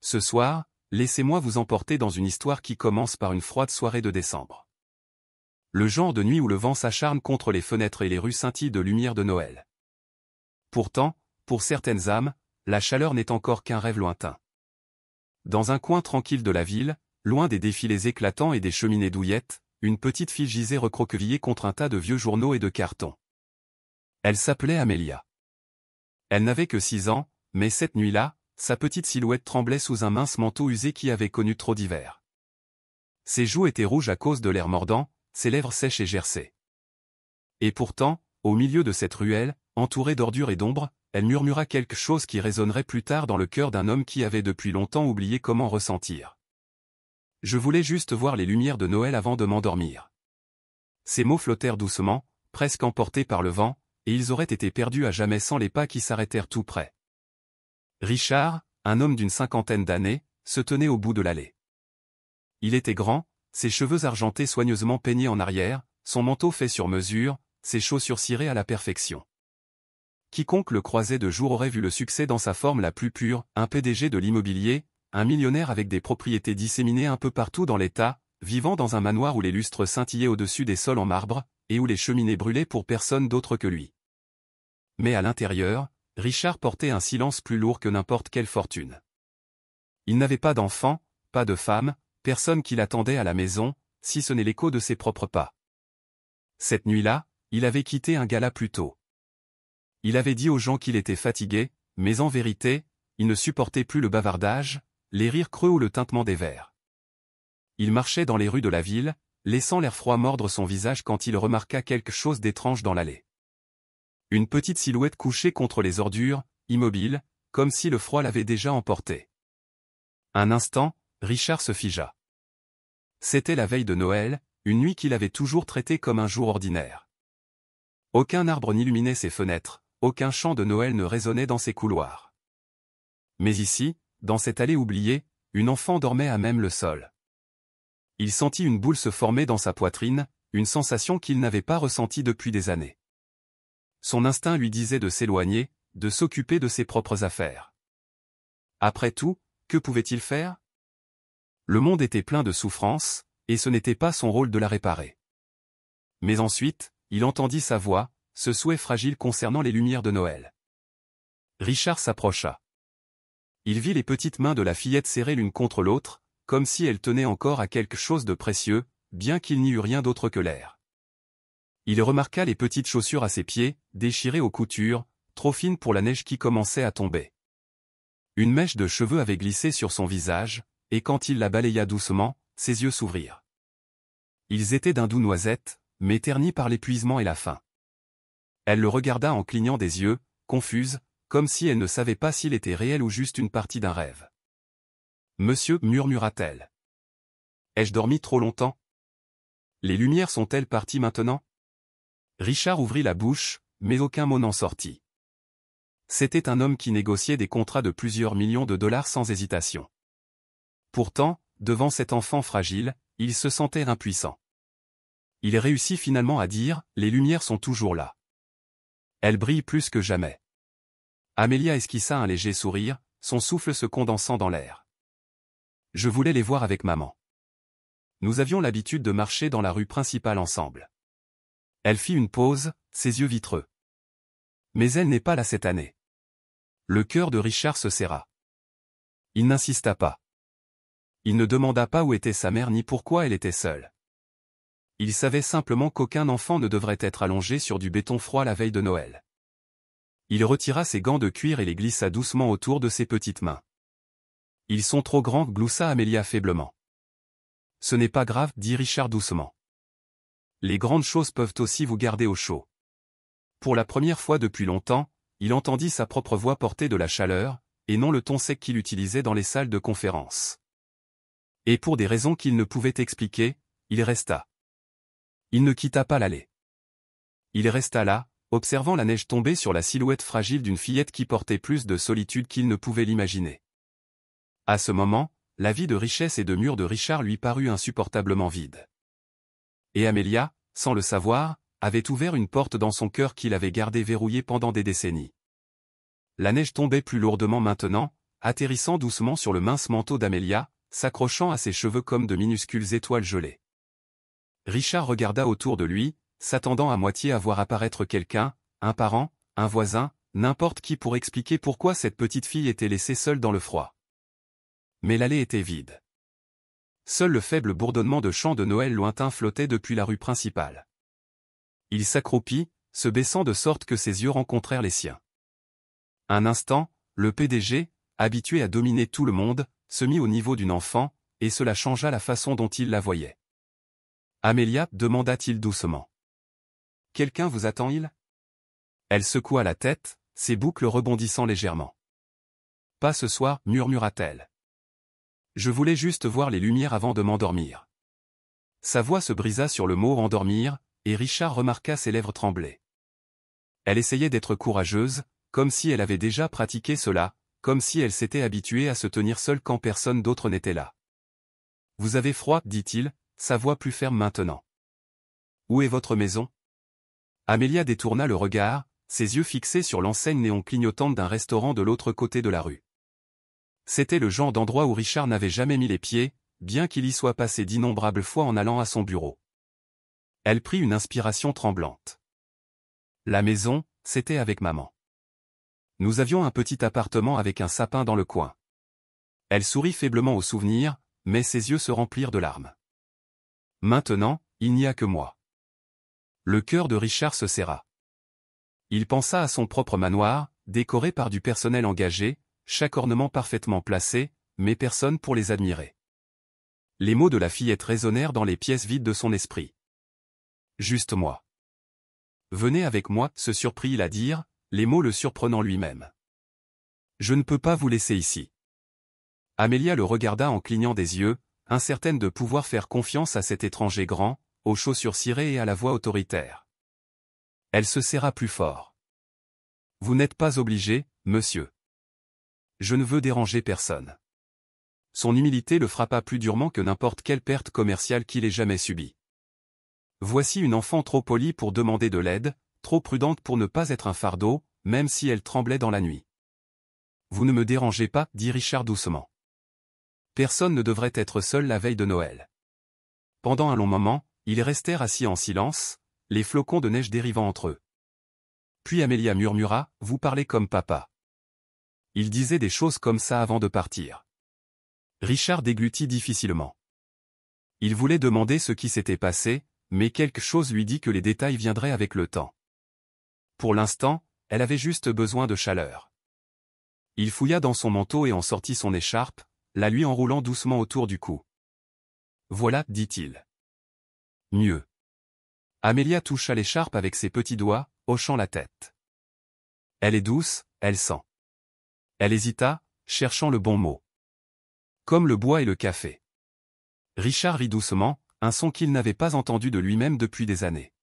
Ce soir, laissez-moi vous emporter dans une histoire qui commence par une froide soirée de décembre. Le genre de nuit où le vent s'acharne contre les fenêtres et les rues scintillent de lumière de Noël. Pourtant, pour certaines âmes, la chaleur n'est encore qu'un rêve lointain. Dans un coin tranquille de la ville, loin des défilés éclatants et des cheminées douillettes, une petite fille gisait recroquevillée contre un tas de vieux journaux et de cartons. Elle s'appelait Amélia. Elle n'avait que 6 ans, mais cette nuit-là, sa petite silhouette tremblait sous un mince manteau usé qui avait connu trop d'hiver. Ses joues étaient rouges à cause de l'air mordant, ses lèvres sèches et gercées. Et pourtant, au milieu de cette ruelle, entourée d'ordures et d'ombre, elle murmura quelque chose qui résonnerait plus tard dans le cœur d'un homme qui avait depuis longtemps oublié comment ressentir. « Je voulais juste voir les lumières de Noël avant de m'endormir. » Ces mots flottèrent doucement, presque emportés par le vent, et ils auraient été perdus à jamais sans les pas qui s'arrêtèrent tout près. Richard, un homme d'une 50aine d'années, se tenait au bout de l'allée. Il était grand, ses cheveux argentés soigneusement peignés en arrière, son manteau fait sur mesure, ses chaussures cirées à la perfection. Quiconque le croisait de jour aurait vu le succès dans sa forme la plus pure, un PDG de l'immobilier, un millionnaire avec des propriétés disséminées un peu partout dans l'État, vivant dans un manoir où les lustres scintillaient au-dessus des sols en marbre, et où les cheminées brûlaient pour personne d'autre que lui. Mais à l'intérieur, Richard portait un silence plus lourd que n'importe quelle fortune. Il n'avait pas d'enfant, pas de femme, personne qui l'attendait à la maison, si ce n'est l'écho de ses propres pas. Cette nuit-là, il avait quitté un gala plus tôt. Il avait dit aux gens qu'il était fatigué, mais en vérité, il ne supportait plus le bavardage, les rires creux ou le tintement des verres. Il marchait dans les rues de la ville, laissant l'air froid mordre son visage quand il remarqua quelque chose d'étrange dans l'allée. Une petite silhouette couchée contre les ordures, immobile, comme si le froid l'avait déjà emporté. Un instant, Richard se figea. C'était la veille de Noël, une nuit qu'il avait toujours traitée comme un jour ordinaire. Aucun arbre n'illuminait ses fenêtres, aucun chant de Noël ne résonnait dans ses couloirs. Mais ici, dans cette allée oubliée, une enfant dormait à même le sol. Il sentit une boule se former dans sa poitrine, une sensation qu'il n'avait pas ressentie depuis des années. Son instinct lui disait de s'éloigner, de s'occuper de ses propres affaires. Après tout, que pouvait-il faire? Le monde était plein de souffrances, et ce n'était pas son rôle de la réparer. Mais ensuite, il entendit sa voix, ce souhait fragile concernant les lumières de Noël. Richard s'approcha. Il vit les petites mains de la fillette serrées l'une contre l'autre, comme si elles tenaient encore à quelque chose de précieux, bien qu'il n'y eût rien d'autre que l'air. Il remarqua les petites chaussures à ses pieds, déchirées aux coutures, trop fines pour la neige qui commençait à tomber. Une mèche de cheveux avait glissé sur son visage, et quand il la balaya doucement, ses yeux s'ouvrirent. Ils étaient d'un doux noisette, mais ternis par l'épuisement et la faim. Elle le regarda en clignant des yeux, confuse, comme si elle ne savait pas s'il était réel ou juste une partie d'un rêve. « Monsieur, murmura-t-elle. Ai-je dormi trop longtemps? Les lumières sont-elles parties maintenant ?» Richard ouvrit la bouche, mais aucun mot n'en sortit. C'était un homme qui négociait des contrats de plusieurs millions de dollars sans hésitation. Pourtant, devant cet enfant fragile, il se sentait impuissant. Il réussit finalement à dire « Les lumières sont toujours là. Elles brillent plus que jamais. » Amélia esquissa un léger sourire, son souffle se condensant dans l'air. « Je voulais les voir avec maman. Nous avions l'habitude de marcher dans la rue principale ensemble. » Elle fit une pause, ses yeux vitreux. Mais elle n'est pas là cette année. Le cœur de Richard se serra. Il n'insista pas. Il ne demanda pas où était sa mère ni pourquoi elle était seule. Il savait simplement qu'aucun enfant ne devrait être allongé sur du béton froid la veille de Noël. Il retira ses gants de cuir et les glissa doucement autour de ses petites mains. « Ils sont trop grands » gloussa Amélia faiblement. « Ce n'est pas grave » dit Richard doucement. Les grandes choses peuvent aussi vous garder au chaud. Pour la première fois depuis longtemps, il entendit sa propre voix porter de la chaleur, et non le ton sec qu'il utilisait dans les salles de conférence. Et pour des raisons qu'il ne pouvait expliquer, il resta. Il ne quitta pas l'allée. Il resta là, observant la neige tomber sur la silhouette fragile d'une fillette qui portait plus de solitude qu'il ne pouvait l'imaginer. À ce moment, la vie de richesse et de murs de Richard lui parut insupportablement vide. Et Amélia, sans le savoir, avait ouvert une porte dans son cœur qu'il avait gardée verrouillée pendant des décennies. La neige tombait plus lourdement maintenant, atterrissant doucement sur le mince manteau d'Amelia, s'accrochant à ses cheveux comme de minuscules étoiles gelées. Richard regarda autour de lui, s'attendant à moitié à voir apparaître quelqu'un, un parent, un voisin, n'importe qui pour expliquer pourquoi cette petite fille était laissée seule dans le froid. Mais l'allée était vide. Seul le faible bourdonnement de chants de Noël lointains flottait depuis la rue principale. Il s'accroupit, se baissant de sorte que ses yeux rencontrèrent les siens. Un instant, le PDG, habitué à dominer tout le monde, se mit au niveau d'une enfant, et cela changea la façon dont il la voyait. « Amelia » demanda-t-il doucement. « Quelqu'un vous attend-il » Elle secoua la tête, ses boucles rebondissant légèrement. « Pas ce soir » murmura-t-elle. « Je voulais juste voir les lumières avant de m'endormir. » Sa voix se brisa sur le mot « endormir », et Richard remarqua ses lèvres trembler. Elle essayait d'être courageuse, comme si elle avait déjà pratiqué cela, comme si elle s'était habituée à se tenir seule quand personne d'autre n'était là. « Vous avez froid » dit-il, sa voix plus ferme maintenant. « Où est votre maison » Amelia détourna le regard, ses yeux fixés sur l'enseigne néon clignotante d'un restaurant de l'autre côté de la rue. C'était le genre d'endroit où Richard n'avait jamais mis les pieds, bien qu'il y soit passé d'innombrables fois en allant à son bureau. Elle prit une inspiration tremblante. La maison, c'était avec maman. Nous avions un petit appartement avec un sapin dans le coin. Elle sourit faiblement au souvenir, mais ses yeux se remplirent de larmes. Maintenant, il n'y a que moi. Le cœur de Richard se serra. Il pensa à son propre manoir, décoré par du personnel engagé, chaque ornement parfaitement placé, mais personne pour les admirer. Les mots de la fillette résonnèrent dans les pièces vides de son esprit. Juste moi. Venez avec moi, se surprit-il à dire, les mots le surprenant lui-même. Je ne peux pas vous laisser ici. Amelia le regarda en clignant des yeux, incertaine de pouvoir faire confiance à cet étranger grand, aux chaussures cirées et à la voix autoritaire. Elle se serra plus fort. Vous n'êtes pas obligé, monsieur. Je ne veux déranger personne. Son humilité le frappa plus durement que n'importe quelle perte commerciale qu'il ait jamais subie. Voici une enfant trop polie pour demander de l'aide, trop prudente pour ne pas être un fardeau, même si elle tremblait dans la nuit. Vous ne me dérangez pas, dit Richard doucement. Personne ne devrait être seul la veille de Noël. Pendant un long moment, ils restèrent assis en silence, les flocons de neige dérivant entre eux. Puis Amelia murmura, vous parlez comme papa. Il disait des choses comme ça avant de partir. Richard déglutit difficilement. Il voulait demander ce qui s'était passé, mais quelque chose lui dit que les détails viendraient avec le temps. Pour l'instant, elle avait juste besoin de chaleur. Il fouilla dans son manteau et en sortit son écharpe, la lui enroulant doucement autour du cou. Voilà, dit-il. Mieux. Amelia toucha l'écharpe avec ses petits doigts, hochant la tête. Elle est douce, elle sent. Elle hésita, cherchant le bon mot. Comme le bois et le café. Richard rit doucement, un son qu'il n'avait pas entendu de lui-même depuis des années.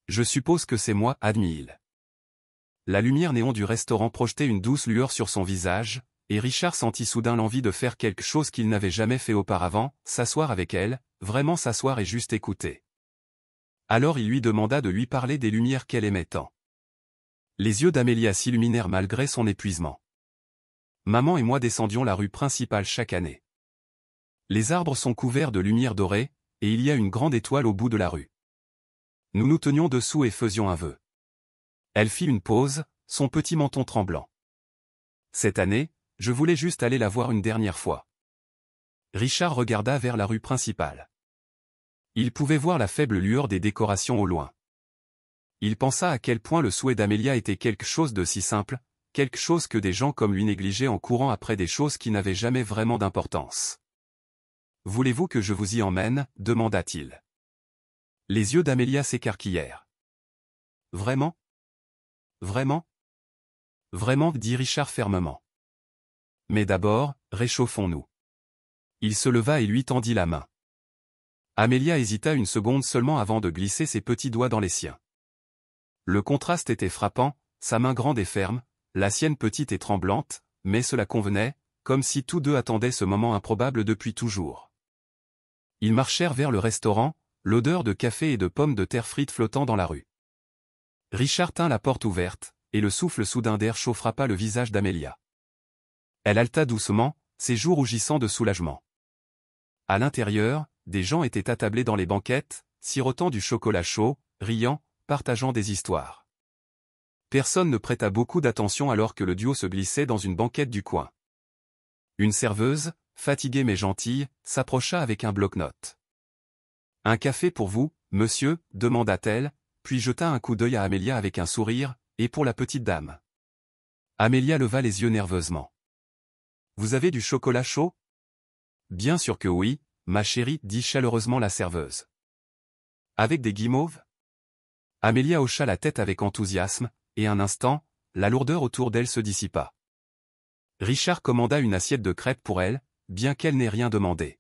Je suppose que c'est moi, admit-il. La lumière néon du restaurant projetait une douce lueur sur son visage, et Richard sentit soudain l'envie de faire quelque chose qu'il n'avait jamais fait auparavant, s'asseoir avec elle, vraiment s'asseoir et juste écouter. Alors il lui demanda de lui parler des lumières qu'elle aimait tant. Les yeux d'Amelia s'illuminèrent malgré son épuisement. Maman et moi descendions la rue principale chaque année. Les arbres sont couverts de lumière dorée, et il y a une grande étoile au bout de la rue. Nous nous tenions dessous et faisions un vœu. Elle fit une pause, son petit menton tremblant. Cette année, je voulais juste aller la voir une dernière fois. Richard regarda vers la rue principale. Il pouvait voir la faible lueur des décorations au loin. Il pensa à quel point le souhait d'Amelia était quelque chose de si simple, quelque chose que des gens comme lui négligeaient en courant après des choses qui n'avaient jamais vraiment d'importance. « Voulez-vous que je vous y emmène » demanda-t-il. Les yeux d'Amelia s'écarquillèrent. « Vraiment ? Vraiment ? Vraiment » dit Richard fermement. « Mais d'abord, réchauffons-nous. » Il se leva et lui tendit la main. Amelia hésita une seconde seulement avant de glisser ses petits doigts dans les siens. Le contraste était frappant, sa main grande et ferme, la sienne petite et tremblante, mais cela convenait, comme si tous deux attendaient ce moment improbable depuis toujours. Ils marchèrent vers le restaurant, l'odeur de café et de pommes de terre frites flottant dans la rue. Richard tint la porte ouverte, et le souffle soudain d'air chaud frappa le visage d'Amelia. Elle haleta doucement, ses joues rougissant de soulagement. À l'intérieur, des gens étaient attablés dans les banquettes, sirotant du chocolat chaud, riant, partageant des histoires. Personne ne prêta beaucoup d'attention alors que le duo se glissait dans une banquette du coin. Une serveuse, fatiguée mais gentille, s'approcha avec un bloc-notes. « Un café pour vous, monsieur ?» demanda-t-elle, puis jeta un coup d'œil à Amélia avec un sourire, « Et pour la petite dame ?» Amélia leva les yeux nerveusement. « Vous avez du chocolat chaud ?» « Bien sûr que oui, ma chérie, » dit chaleureusement la serveuse. « Avec des guimauves ?» Amélia hocha la tête avec enthousiasme, et un instant, la lourdeur autour d'elle se dissipa. Richard commanda une assiette de crêpes pour elle, bien qu'elle n'ait rien demandé.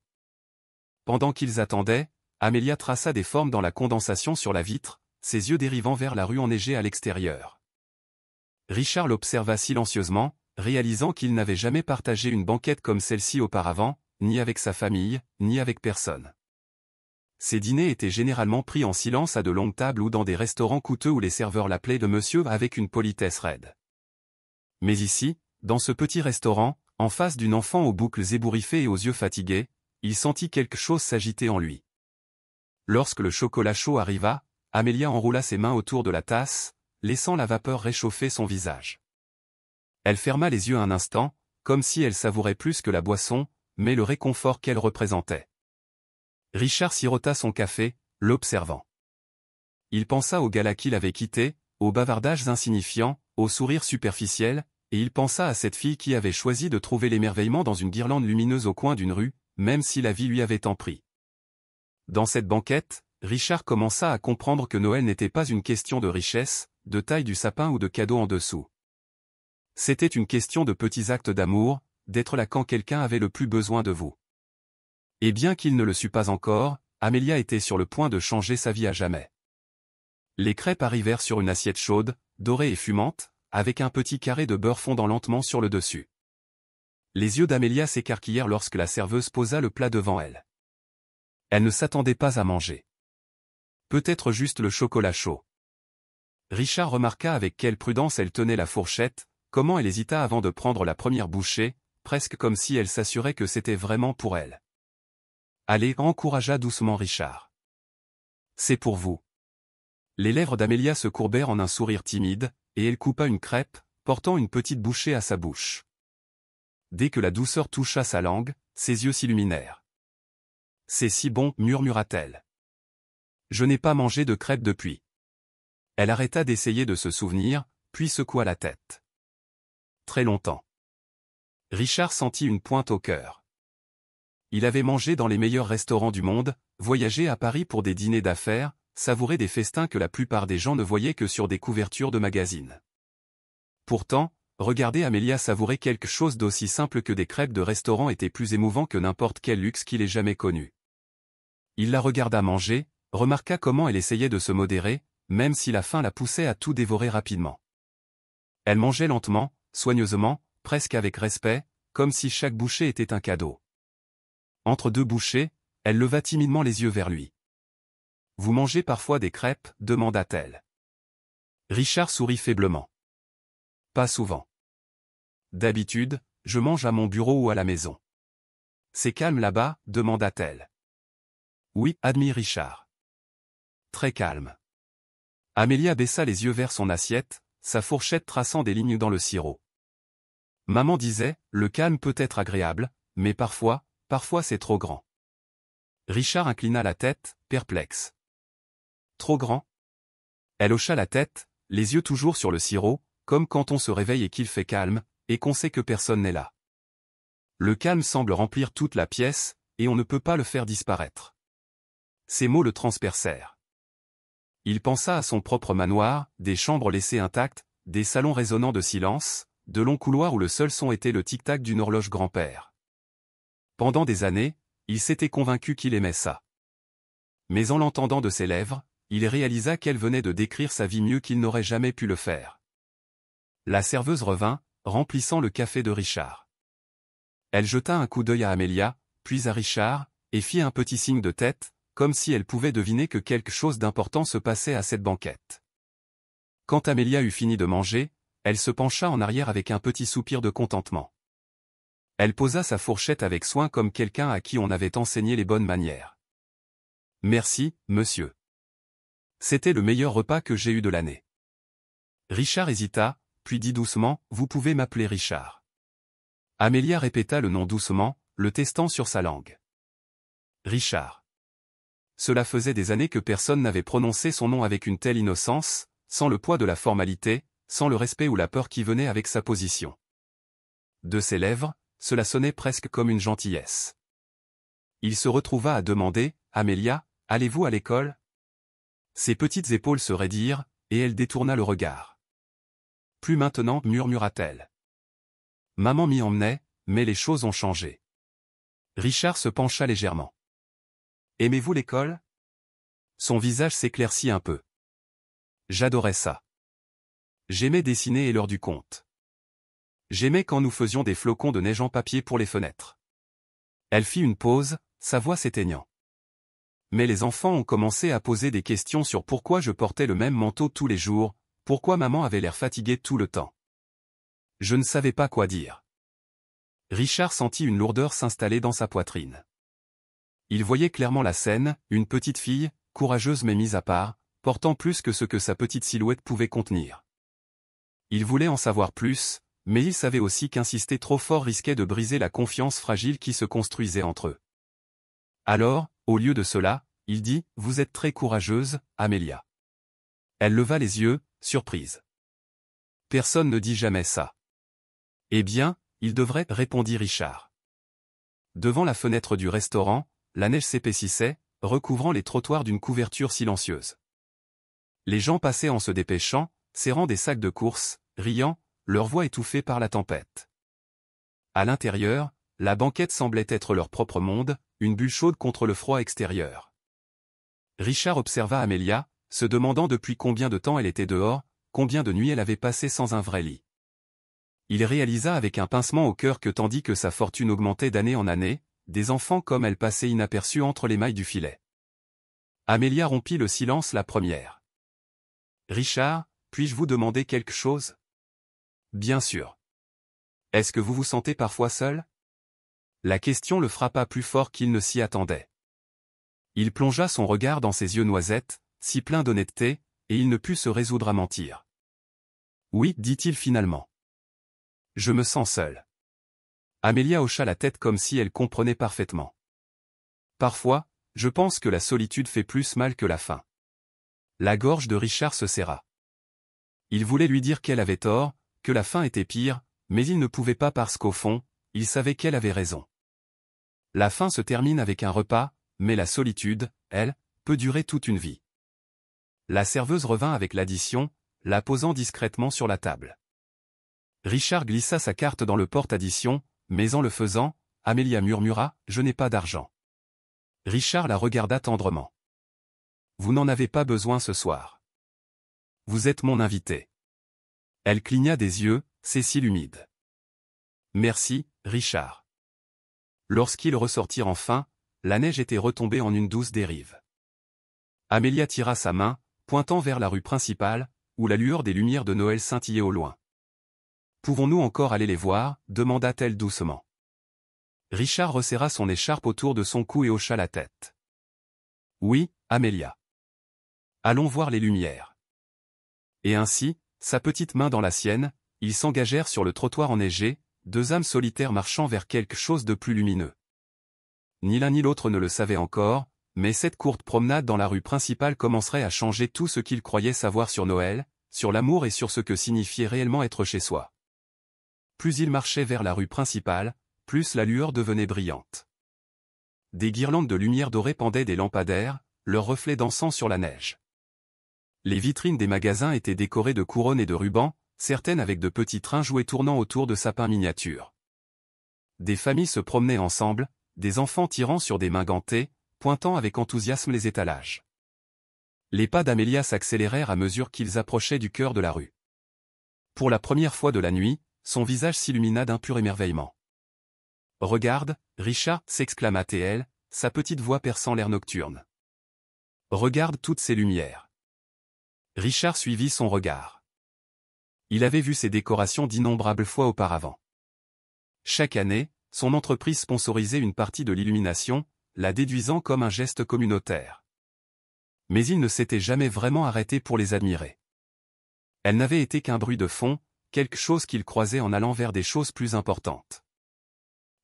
Pendant qu'ils attendaient, Amélia traça des formes dans la condensation sur la vitre, ses yeux dérivant vers la rue enneigée à l'extérieur. Richard l'observa silencieusement, réalisant qu'il n'avait jamais partagé une banquette comme celle-ci auparavant, ni avec sa famille, ni avec personne. Ces dîners étaient généralement pris en silence à de longues tables ou dans des restaurants coûteux où les serveurs l'appelaient de monsieur avec une politesse raide. Mais ici, dans ce petit restaurant, en face d'une enfant aux boucles ébouriffées et aux yeux fatigués, il sentit quelque chose s'agiter en lui. Lorsque le chocolat chaud arriva, Amélia enroula ses mains autour de la tasse, laissant la vapeur réchauffer son visage. Elle ferma les yeux un instant, comme si elle savourait plus que la boisson, mais le réconfort qu'elle représentait. Richard sirota son café, l'observant. Il pensa au gala qu'il avait quitté, aux bavardages insignifiants, aux sourires superficiels, et il pensa à cette fille qui avait choisi de trouver l'émerveillement dans une guirlande lumineuse au coin d'une rue, même si la vie lui avait tant pris. Dans cette banquette, Richard commença à comprendre que Noël n'était pas une question de richesse, de taille du sapin ou de cadeaux en dessous. C'était une question de petits actes d'amour, d'être là quand quelqu'un avait le plus besoin de vous. Et bien qu'il ne le sût pas encore, Amélia était sur le point de changer sa vie à jamais. Les crêpes arrivèrent sur une assiette chaude, dorée et fumante, avec un petit carré de beurre fondant lentement sur le dessus. Les yeux d'Amélia s'écarquillèrent lorsque la serveuse posa le plat devant elle. Elle ne s'attendait pas à manger. Peut-être juste le chocolat chaud. Richard remarqua avec quelle prudence elle tenait la fourchette, comment elle hésita avant de prendre la première bouchée, presque comme si elle s'assurait que c'était vraiment pour elle. « Allez » encouragea doucement Richard. « C'est pour vous. » Les lèvres d'Amélia se courbèrent en un sourire timide, et elle coupa une crêpe, portant une petite bouchée à sa bouche. Dès que la douceur toucha sa langue, ses yeux s'illuminèrent. « C'est si bon » murmura-t-elle. « Je n'ai pas mangé de crêpes depuis. » Elle arrêta d'essayer de se souvenir, puis secoua la tête. Très longtemps. Richard sentit une pointe au cœur. Il avait mangé dans les meilleurs restaurants du monde, voyagé à Paris pour des dîners d'affaires, savouré des festins que la plupart des gens ne voyaient que sur des couvertures de magazines. Pourtant, regarder Amélia savourer quelque chose d'aussi simple que des crêpes de restaurant était plus émouvant que n'importe quel luxe qu'il ait jamais connu. Il la regarda manger, remarqua comment elle essayait de se modérer, même si la faim la poussait à tout dévorer rapidement. Elle mangeait lentement, soigneusement, presque avec respect, comme si chaque bouchée était un cadeau. Entre deux bouchées, elle leva timidement les yeux vers lui. « Vous mangez parfois des crêpes ?» demanda-t-elle. Richard sourit faiblement. « Pas souvent. D'habitude, je mange à mon bureau ou à la maison. »« C'est calme là-bas ?» demanda-t-elle. « Oui » admit Richard. « Très calme. » Amélia baissa les yeux vers son assiette, sa fourchette traçant des lignes dans le sirop. Maman disait, le calme peut être agréable, mais parfois c'est trop grand. Richard inclina la tête, perplexe. Trop grand? Elle hocha la tête, les yeux toujours sur le sirop, comme quand on se réveille et qu'il fait calme, et qu'on sait que personne n'est là. Le calme semble remplir toute la pièce, et on ne peut pas le faire disparaître. Ces mots le transpercèrent. Il pensa à son propre manoir, des chambres laissées intactes, des salons résonnants de silence, de longs couloirs où le seul son était le tic-tac d'une horloge grand-père. Pendant des années, il s'était convaincu qu'il aimait ça. Mais en l'entendant de ses lèvres, il réalisa qu'elle venait de décrire sa vie mieux qu'il n'aurait jamais pu le faire. La serveuse revint, remplissant le café de Richard. Elle jeta un coup d'œil à Amélia, puis à Richard, et fit un petit signe de tête, comme si elle pouvait deviner que quelque chose d'important se passait à cette banquette. Quand Amélia eut fini de manger, elle se pencha en arrière avec un petit soupir de contentement. Elle posa sa fourchette avec soin comme quelqu'un à qui on avait enseigné les bonnes manières. Merci, monsieur. C'était le meilleur repas que j'ai eu de l'année. Richard hésita, puis dit doucement, vous pouvez m'appeler Richard. Amelia répéta le nom doucement, le testant sur sa langue. Richard. Cela faisait des années que personne n'avait prononcé son nom avec une telle innocence, sans le poids de la formalité, sans le respect ou la peur qui venait avec sa position. De ses lèvres, cela sonnait presque comme une gentillesse. Il se retrouva à demander, « Amelia, allez-vous à l'école » Ses petites épaules se raidirent, et elle détourna le regard. « Plus maintenant, murmura-t-elle. Maman m'y emmenait, mais les choses ont changé. » Richard se pencha légèrement. « Aimez-vous l'école » Son visage s'éclaircit un peu. « J'adorais ça. J'aimais dessiner et l'heure du conte. J'aimais quand nous faisions des flocons de neige en papier pour les fenêtres. » Elle fit une pause, sa voix s'éteignant. Mais les enfants ont commencé à poser des questions sur pourquoi je portais le même manteau tous les jours, pourquoi maman avait l'air fatiguée tout le temps. Je ne savais pas quoi dire. Richard sentit une lourdeur s'installer dans sa poitrine. Il voyait clairement la scène, une petite fille, courageuse mais mise à part, portant plus que ce que sa petite silhouette pouvait contenir. Il voulait en savoir plus, mais il savait aussi qu'insister trop fort risquait de briser la confiance fragile qui se construisait entre eux. Alors, au lieu de cela, il dit, « Vous êtes très courageuse, Amelia. » Elle leva les yeux, surprise. « Personne ne dit jamais ça. » « Eh bien, il devrait, répondit Richard. Devant la fenêtre du restaurant, la neige s'épaississait, recouvrant les trottoirs d'une couverture silencieuse. Les gens passaient en se dépêchant, serrant des sacs de course, riant, leur voix étouffée par la tempête. À l'intérieur, la banquette semblait être leur propre monde, une bulle chaude contre le froid extérieur. Richard observa Amelia, se demandant depuis combien de temps elle était dehors, combien de nuits elle avait passé sans un vrai lit. Il réalisa avec un pincement au cœur que tandis que sa fortune augmentait d'année en année, des enfants comme elle passaient inaperçus entre les mailles du filet. Amelia rompit le silence la première. « Richard, puis-je vous demander quelque chose ?»« Bien sûr. »« Est-ce que vous vous sentez parfois seul ?» La question le frappa plus fort qu'il ne s'y attendait. Il plongea son regard dans ses yeux noisettes, si pleins d'honnêteté, et il ne put se résoudre à mentir. « Oui, dit-il finalement. Je me sens seul. » Amelia hocha la tête comme si elle comprenait parfaitement. « Parfois, je pense que la solitude fait plus mal que la faim. » La gorge de Richard se serra. Il voulait lui dire qu'elle avait tort, que la faim était pire, mais il ne pouvait pas parce qu'au fond, il savait qu'elle avait raison. La faim se termine avec un repas, mais la solitude, elle, peut durer toute une vie. La serveuse revint avec l'addition, la posant discrètement sur la table. Richard glissa sa carte dans le porte-addition, mais en le faisant, Amelia murmura, « Je n'ai pas d'argent. » Richard la regarda tendrement. « Vous n'en avez pas besoin ce soir. Vous êtes mon invité. » Elle cligna des yeux, ses cils humides. « Merci, Richard. » Lorsqu'ils ressortirent enfin, la neige était retombée en une douce dérive. Amelia tira sa main, pointant vers la rue principale, où la lueur des lumières de Noël scintillait au loin. « Pouvons-nous encore aller les voir » demanda-t-elle doucement. Richard resserra son écharpe autour de son cou et hocha la tête. « Oui, Amelia. Allons voir les lumières. » Et ainsi, sa petite main dans la sienne, ils s'engagèrent sur le trottoir enneigé, deux âmes solitaires marchant vers quelque chose de plus lumineux. Ni l'un ni l'autre ne le savaient encore, mais cette courte promenade dans la rue principale commencerait à changer tout ce qu'ils croyaient savoir sur Noël, sur l'amour et sur ce que signifiait réellement être chez soi. Plus ils marchaient vers la rue principale, plus la lueur devenait brillante. Des guirlandes de lumière dorée pendaient des lampadaires, leurs reflets dansant sur la neige. Les vitrines des magasins étaient décorées de couronnes et de rubans, certaines avec de petits trains jouets tournant autour de sapins miniatures. Des familles se promenaient ensemble, des enfants tirant sur des mains gantées, pointant avec enthousiasme les étalages. Les pas d'Amelia s'accélérèrent à mesure qu'ils approchaient du cœur de la rue. Pour la première fois de la nuit, son visage s'illumina d'un pur émerveillement. « Regarde, Richard » s'exclama-t-elle, sa petite voix perçant l'air nocturne. « Regarde toutes ces lumières. » Richard suivit son regard. Il avait vu ces décorations d'innombrables fois auparavant. Chaque année, son entreprise sponsorisait une partie de l'illumination, la déduisant comme un geste communautaire. Mais il ne s'était jamais vraiment arrêté pour les admirer. Elle n'avait été qu'un bruit de fond, quelque chose qu'il croisait en allant vers des choses plus importantes.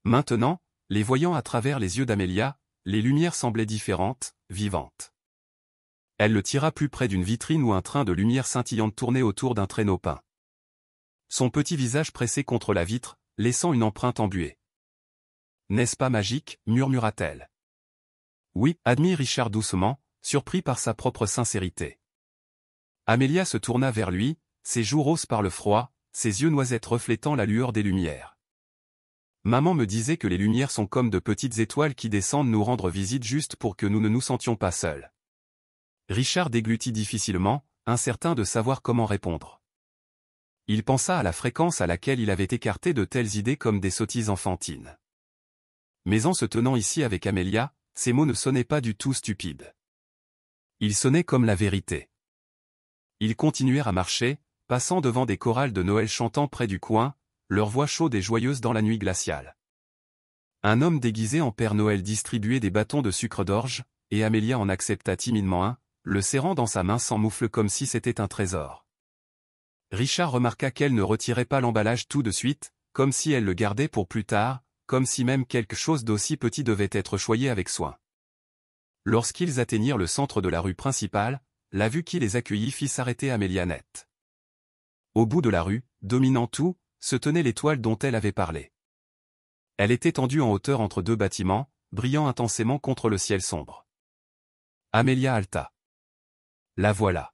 Maintenant, les voyant à travers les yeux d'Amelia, les lumières semblaient différentes, vivantes. Elle le tira plus près d'une vitrine où un train de lumière scintillante tournait autour d'un traîneau peint. Son petit visage pressé contre la vitre, laissant une empreinte embuée. « N'est-ce pas magique ?» murmura-t-elle. « Oui » admit Richard doucement, surpris par sa propre sincérité. Amelia se tourna vers lui, ses joues roses par le froid, ses yeux noisettes reflétant la lueur des lumières. « Maman me disait que les lumières sont comme de petites étoiles qui descendent nous rendre visite juste pour que nous ne nous sentions pas seuls. » Richard déglutit difficilement, incertain de savoir comment répondre. Il pensa à la fréquence à laquelle il avait écarté de telles idées comme des sottises enfantines. Mais en se tenant ici avec Amelia, ces mots ne sonnaient pas du tout stupides. Ils sonnaient comme la vérité. Ils continuèrent à marcher, passant devant des chorales de Noël chantant près du coin, leur voix chaude et joyeuse dans la nuit glaciale. Un homme déguisé en Père Noël distribuait des bâtons de sucre d'orge, et Amelia en accepta timidement un, le serrant dans sa main sans moufle comme si c'était un trésor. Richard remarqua qu'elle ne retirait pas l'emballage tout de suite, comme si elle le gardait pour plus tard, comme si même quelque chose d'aussi petit devait être choyé avec soin. Lorsqu'ils atteignirent le centre de la rue principale, la vue qui les accueillit fit s'arrêter Amelia net. Au bout de la rue, dominant tout, se tenait l'étoile dont elle avait parlé. Elle était tendue en hauteur entre deux bâtiments, brillant intensément contre le ciel sombre. Amelia halta. La voilà.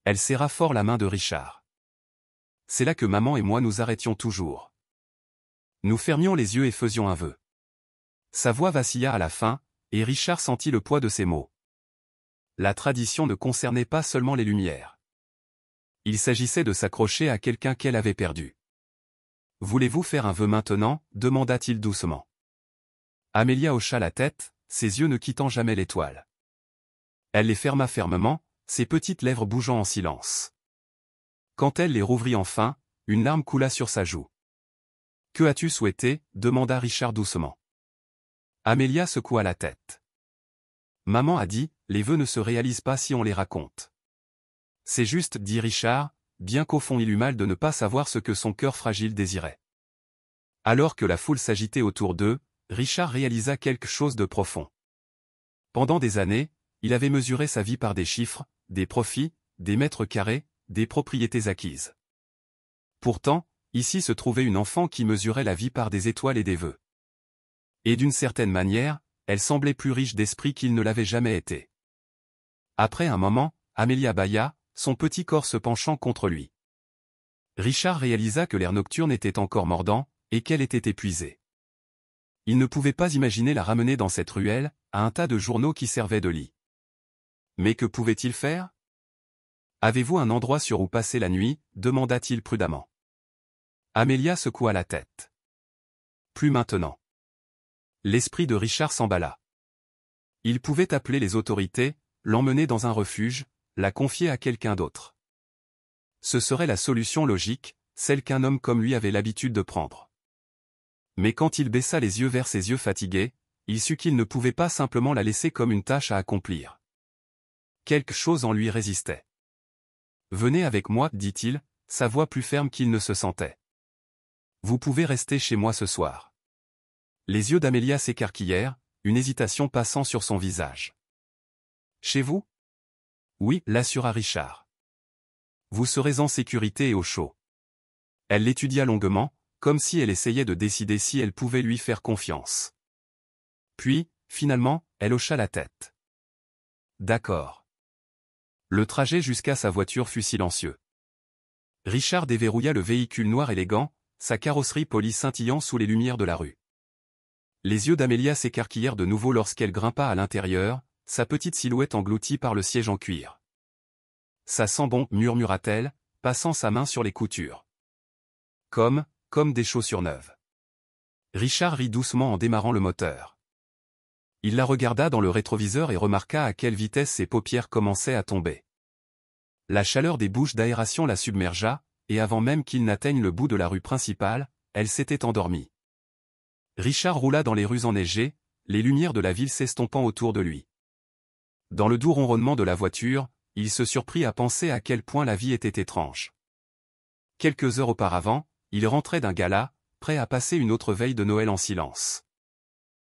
Elle serra fort la main de Richard. C'est là que maman et moi nous arrêtions toujours. Nous fermions les yeux et faisions un vœu. Sa voix vacilla à la fin, et Richard sentit le poids de ses mots. La tradition ne concernait pas seulement les lumières. Il s'agissait de s'accrocher à quelqu'un qu'elle avait perdu. « Voulez-vous faire un vœu maintenant » demanda-t-il doucement. Amelia hocha la tête, ses yeux ne quittant jamais l'étoile. Elle les ferma fermement, ses petites lèvres bougeant en silence. Quand elle les rouvrit enfin, une larme coula sur sa joue. « Que as-tu souhaité » demanda Richard doucement. Amelia secoua la tête. Maman a dit, les vœux ne se réalisent pas si on les raconte. C'est juste, dit Richard, bien qu'au fond il eut mal de ne pas savoir ce que son cœur fragile désirait. Alors que la foule s'agitait autour d'eux, Richard réalisa quelque chose de profond. Pendant des années, il avait mesuré sa vie par des chiffres, des profits, des mètres carrés, des propriétés acquises. Pourtant, ici se trouvait une enfant qui mesurait la vie par des étoiles et des vœux. Et d'une certaine manière, elle semblait plus riche d'esprit qu'il ne l'avait jamais été. Après un moment, Amelia bâilla, son petit corps se penchant contre lui. Richard réalisa que l'air nocturne était encore mordant, et qu'elle était épuisée. Il ne pouvait pas imaginer la ramener dans cette ruelle, à un tas de journaux qui servaient de lit. Mais que pouvait-il faire? Avez-vous un endroit sûr où passer la nuit? Demanda-t-il prudemment. Amelia secoua la tête. Plus maintenant. L'esprit de Richard s'emballa. Il pouvait appeler les autorités, l'emmener dans un refuge, la confier à quelqu'un d'autre. Ce serait la solution logique, celle qu'un homme comme lui avait l'habitude de prendre. Mais quand il baissa les yeux vers ses yeux fatigués, il sut qu'il ne pouvait pas simplement la laisser comme une tâche à accomplir. Quelque chose en lui résistait. « Venez avec moi, dit-il, sa voix plus ferme qu'il ne se sentait. Vous pouvez rester chez moi ce soir. » Les yeux d'Amelia s'écarquillèrent, une hésitation passant sur son visage. « Chez vous ? » Oui, l'assura Richard. Vous serez en sécurité et au chaud. Elle l'étudia longuement, comme si elle essayait de décider si elle pouvait lui faire confiance. Puis, finalement, elle hocha la tête. D'accord. Le trajet jusqu'à sa voiture fut silencieux. Richard déverrouilla le véhicule noir élégant, sa carrosserie polie scintillant sous les lumières de la rue. Les yeux d'Amelia s'écarquillèrent de nouveau lorsqu'elle grimpa à l'intérieur, sa petite silhouette engloutie par le siège en cuir. « Ça sent bon » murmura-t-elle, passant sa main sur les coutures. Comme des chaussures neuves. Richard rit doucement en démarrant le moteur. Il la regarda dans le rétroviseur et remarqua à quelle vitesse ses paupières commençaient à tomber. La chaleur des bouches d'aération la submergea, et avant même qu'il n'atteigne le bout de la rue principale, elle s'était endormie. Richard roula dans les rues enneigées, les lumières de la ville s'estompant autour de lui. Dans le doux ronronnement de la voiture, il se surprit à penser à quel point la vie était étrange. Quelques heures auparavant, il rentrait d'un gala, prêt à passer une autre veille de Noël en silence.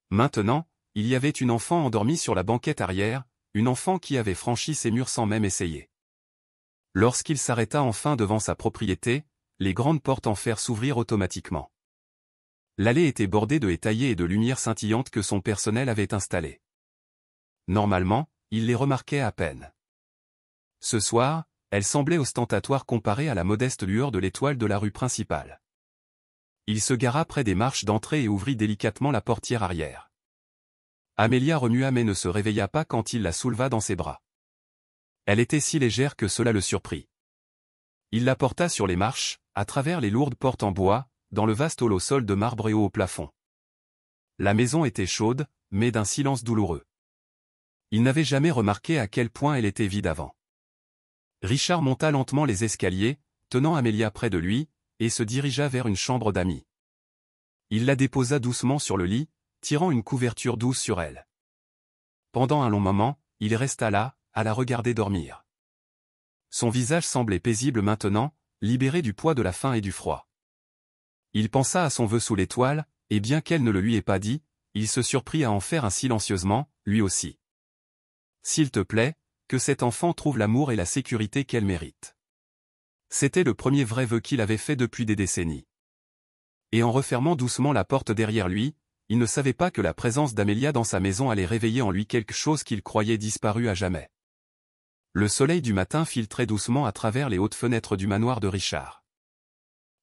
Maintenant, il y avait une enfant endormie sur la banquette arrière, une enfant qui avait franchi ses murs sans même essayer. Lorsqu'il s'arrêta enfin devant sa propriété, les grandes portes en fer s'ouvrirent automatiquement. L'allée était bordée de haies taillées et de lumières scintillantes que son personnel avait installées. Normalement, il les remarquait à peine. Ce soir, elle semblait ostentatoire comparée à la modeste lueur de l'étoile de la rue principale. Il se gara près des marches d'entrée et ouvrit délicatement la portière arrière. Amelia remua mais ne se réveilla pas quand il la souleva dans ses bras. Elle était si légère que cela le surprit. Il la porta sur les marches, à travers les lourdes portes en bois, dans le vaste hall au sol de marbre et haut au plafond. La maison était chaude, mais d'un silence douloureux. Il n'avait jamais remarqué à quel point elle était vide avant. Richard monta lentement les escaliers, tenant Amelia près de lui, et se dirigea vers une chambre d'amis. Il la déposa doucement sur le lit, tirant une couverture douce sur elle. Pendant un long moment, il resta là, à la regarder dormir. Son visage semblait paisible maintenant, libéré du poids de la faim et du froid. Il pensa à son vœu sous l'étoile, et bien qu'elle ne le lui ait pas dit, il se surprit à en faire un silencieusement, lui aussi. S'il te plaît, que cet enfant trouve l'amour et la sécurité qu'elle mérite. C'était le premier vrai vœu qu'il avait fait depuis des décennies. Et en refermant doucement la porte derrière lui, il ne savait pas que la présence d'Amelia dans sa maison allait réveiller en lui quelque chose qu'il croyait disparu à jamais. Le soleil du matin filtrait doucement à travers les hautes fenêtres du manoir de Richard.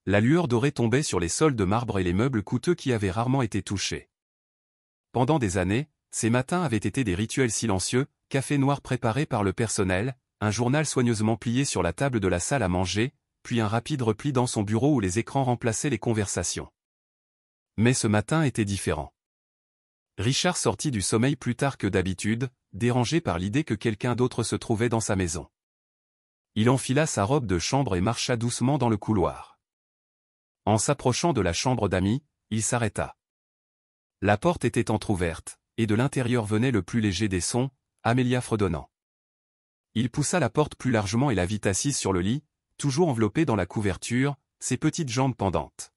La lueur dorée tombait sur les sols de marbre et les meubles coûteux qui avaient rarement été touchés. Pendant des années, ces matins avaient été des rituels silencieux, café noir préparé par le personnel, un journal soigneusement plié sur la table de la salle à manger, puis un rapide repli dans son bureau où les écrans remplaçaient les conversations. Mais ce matin était différent. Richard sortit du sommeil plus tard que d'habitude, dérangé par l'idée que quelqu'un d'autre se trouvait dans sa maison. Il enfila sa robe de chambre et marcha doucement dans le couloir. En s'approchant de la chambre d'amis, il s'arrêta. La porte était entr'ouverte, et de l'intérieur venait le plus léger des sons, Amelia fredonnant. Il poussa la porte plus largement et la vit assise sur le lit, toujours enveloppée dans la couverture, ses petites jambes pendantes.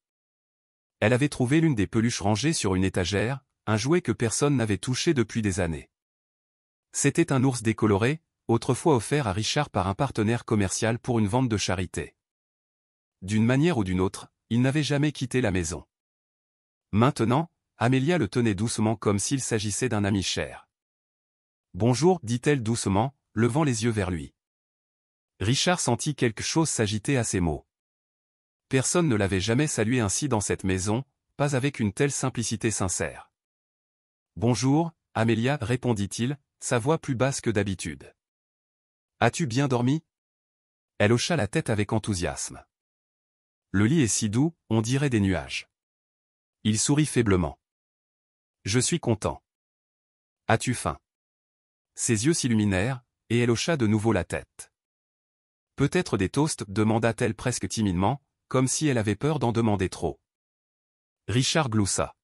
Elle avait trouvé l'une des peluches rangées sur une étagère, un jouet que personne n'avait touché depuis des années. C'était un ours décoloré, autrefois offert à Richard par un partenaire commercial pour une vente de charité. D'une manière ou d'une autre, il n'avait jamais quitté la maison. Maintenant, Amelia le tenait doucement comme s'il s'agissait d'un ami cher. « Bonjour » dit-elle doucement, levant les yeux vers lui. Richard sentit quelque chose s'agiter à ces mots. Personne ne l'avait jamais salué ainsi dans cette maison, pas avec une telle simplicité sincère. « Bonjour, Amelia » répondit-il, sa voix plus basse que d'habitude. « As-tu bien dormi ?» Elle hocha la tête avec enthousiasme. « Le lit est si doux, on dirait des nuages. » Il sourit faiblement. « Je suis content. As-tu faim ?» Ses yeux s'illuminèrent, et elle hocha de nouveau la tête. « Peut-être des toasts » demanda-t-elle presque timidement, comme si elle avait peur d'en demander trop. Richard gloussa.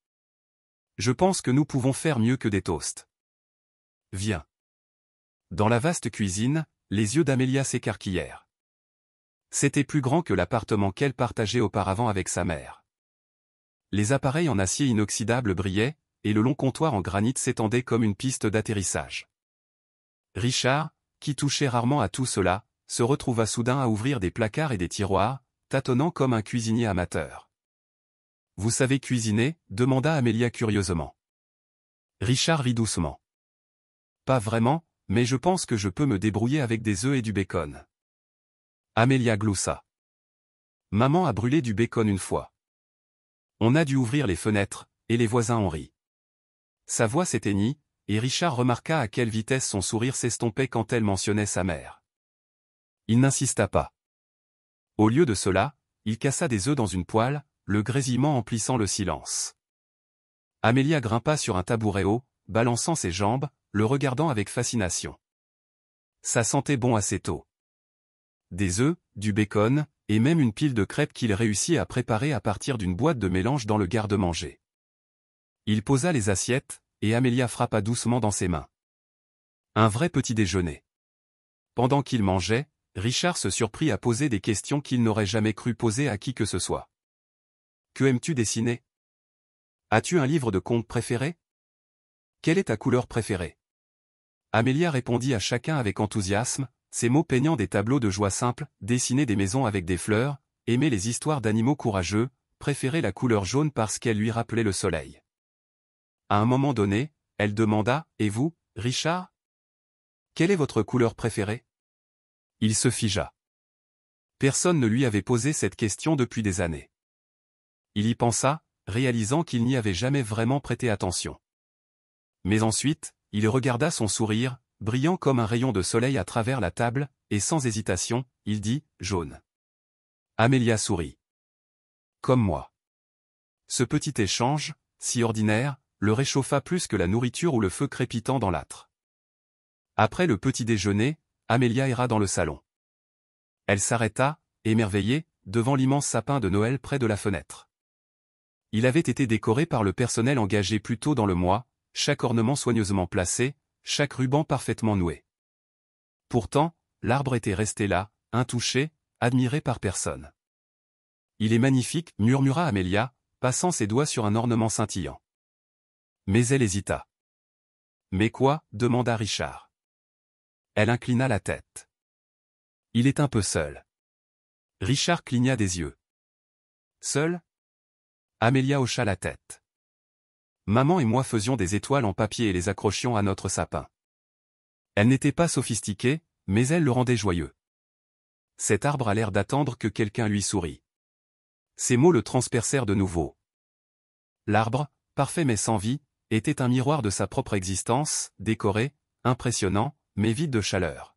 « Je pense que nous pouvons faire mieux que des toasts. Viens. » Dans la vaste cuisine, les yeux d'Amelia s'écarquillèrent. C'était plus grand que l'appartement qu'elle partageait auparavant avec sa mère. Les appareils en acier inoxydable brillaient, et le long comptoir en granit s'étendait comme une piste d'atterrissage. Richard, qui touchait rarement à tout cela, se retrouva soudain à ouvrir des placards et des tiroirs, tâtonnant comme un cuisinier amateur. « Vous savez cuisiner » demanda Amelia curieusement. Richard rit doucement. « Pas vraiment, mais je pense que je peux me débrouiller avec des œufs et du bacon. » Amelia gloussa. « Maman a brûlé du bacon une fois. On a dû ouvrir les fenêtres, et les voisins ont ri. » Sa voix s'éteignit, et Richard remarqua à quelle vitesse son sourire s'estompait quand elle mentionnait sa mère. Il n'insista pas. Au lieu de cela, il cassa des œufs dans une poêle, le grésillement emplissant le silence. Amelia grimpa sur un tabouret haut, balançant ses jambes, le regardant avec fascination. Ça sentait bon assez tôt. Des œufs, du bacon, et même une pile de crêpes qu'il réussit à préparer à partir d'une boîte de mélange dans le garde-manger. Il posa les assiettes, et Amelia frappa doucement dans ses mains. Un vrai petit déjeuner. Pendant qu'il mangeait, Richard se surprit à poser des questions qu'il n'aurait jamais cru poser à qui que ce soit. Que aimes-tu dessiner? As-tu un livre de contes préféré? Quelle est ta couleur préférée? Amelia répondit à chacun avec enthousiasme, ses mots peignant des tableaux de joie simple, dessiner des maisons avec des fleurs, aimer les histoires d'animaux courageux, préférer la couleur jaune parce qu'elle lui rappelait le soleil. À un moment donné, elle demanda, « Et vous, Richard? Quelle est votre couleur préférée ?» Il se figea. Personne ne lui avait posé cette question depuis des années. Il y pensa, réalisant qu'il n'y avait jamais vraiment prêté attention. Mais ensuite, il regarda son sourire, brillant comme un rayon de soleil à travers la table, et sans hésitation, il dit, « Jaune. » Amelia sourit. Comme moi. Ce petit échange, si ordinaire, le réchauffa plus que la nourriture ou le feu crépitant dans l'âtre. Après le petit déjeuner, Amelia erra dans le salon. Elle s'arrêta, émerveillée, devant l'immense sapin de Noël près de la fenêtre. Il avait été décoré par le personnel engagé plus tôt dans le mois, chaque ornement soigneusement placé, chaque ruban parfaitement noué. Pourtant, l'arbre était resté là, intouché, admiré par personne. « Il est magnifique, » murmura Amelia, passant ses doigts sur un ornement scintillant. Mais elle hésita. « Mais quoi ?» demanda Richard. Elle inclina la tête. « Il est un peu seul. » Richard cligna des yeux. « Seul ?» Amelia hocha la tête. « Maman et moi faisions des étoiles en papier et les accrochions à notre sapin. » Elle n'était pas sophistiquée, mais elle le rendait joyeux. Cet arbre a l'air d'attendre que quelqu'un lui sourie. Ces mots le transpercèrent de nouveau. L'arbre, parfait mais sans vie, était un miroir de sa propre existence, décoré, impressionnant, mais vide de chaleur.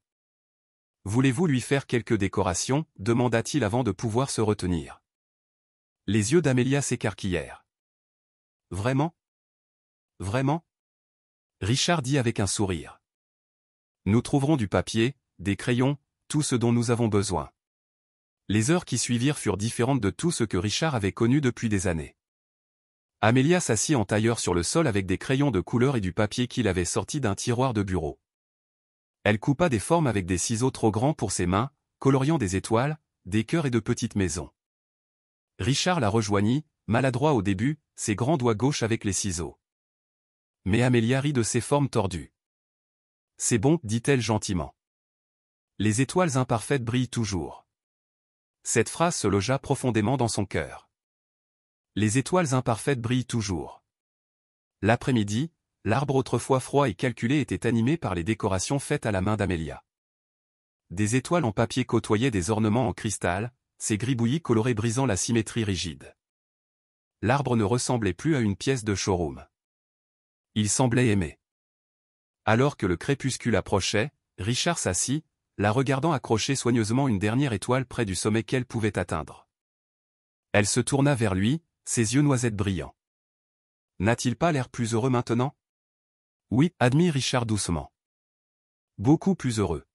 « Voulez-vous lui faire quelques décorations ?» demanda-t-il avant de pouvoir se retenir. Les yeux d'Amelia s'écarquillèrent. « Vraiment? Vraiment ?» Richard dit avec un sourire. « Nous trouverons du papier, des crayons, tout ce dont nous avons besoin. » Les heures qui suivirent furent différentes de tout ce que Richard avait connu depuis des années. Amelia s'assit en tailleur sur le sol avec des crayons de couleur et du papier qu'il avait sorti d'un tiroir de bureau. Elle coupa des formes avec des ciseaux trop grands pour ses mains, coloriant des étoiles, des cœurs et de petites maisons. Richard la rejoignit, maladroit au début, ses grands doigts gauches avec les ciseaux. Mais Amelia rit de ses formes tordues. « C'est bon, dit-elle gentiment. Les étoiles imparfaites brillent toujours. » Cette phrase se logea profondément dans son cœur. Les étoiles imparfaites brillent toujours. L'après-midi, l'arbre autrefois froid et calculé était animé par les décorations faites à la main d'Amelia. Des étoiles en papier côtoyaient des ornements en cristal, ces gribouillis colorés brisant la symétrie rigide. L'arbre ne ressemblait plus à une pièce de showroom. Il semblait aimer. Alors que le crépuscule approchait, Richard s'assit, la regardant accrocher soigneusement une dernière étoile près du sommet qu'elle pouvait atteindre. Elle se tourna vers lui, ses yeux noisettes brillants. « N'a-t-il pas l'air plus heureux maintenant ?» « Oui, » admit Richard doucement. « Beaucoup plus heureux. »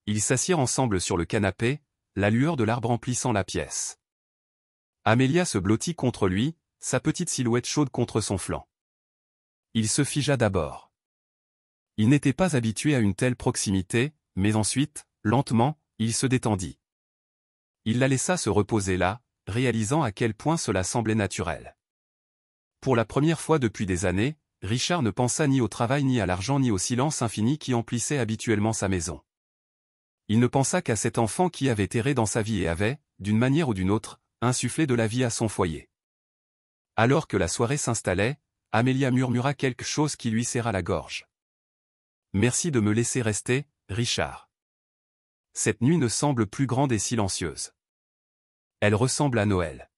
Ils s'assirent ensemble sur le canapé, la lueur de l'arbre emplissant la pièce. Amelia se blottit contre lui, sa petite silhouette chaude contre son flanc. Il se figea d'abord. Il n'était pas habitué à une telle proximité, mais ensuite, lentement, il se détendit. Il la laissa se reposer là, réalisant à quel point cela semblait naturel. Pour la première fois depuis des années, Richard ne pensa ni au travail ni à l'argent ni au silence infini qui emplissait habituellement sa maison. Il ne pensa qu'à cet enfant qui avait erré dans sa vie et avait, d'une manière ou d'une autre, insufflé de la vie à son foyer. Alors que la soirée s'installait, Amelia murmura quelque chose qui lui serra la gorge. « Merci de me laisser rester, Richard. Cette nuit ne semble plus grande et silencieuse. Elle ressemble à Noël. »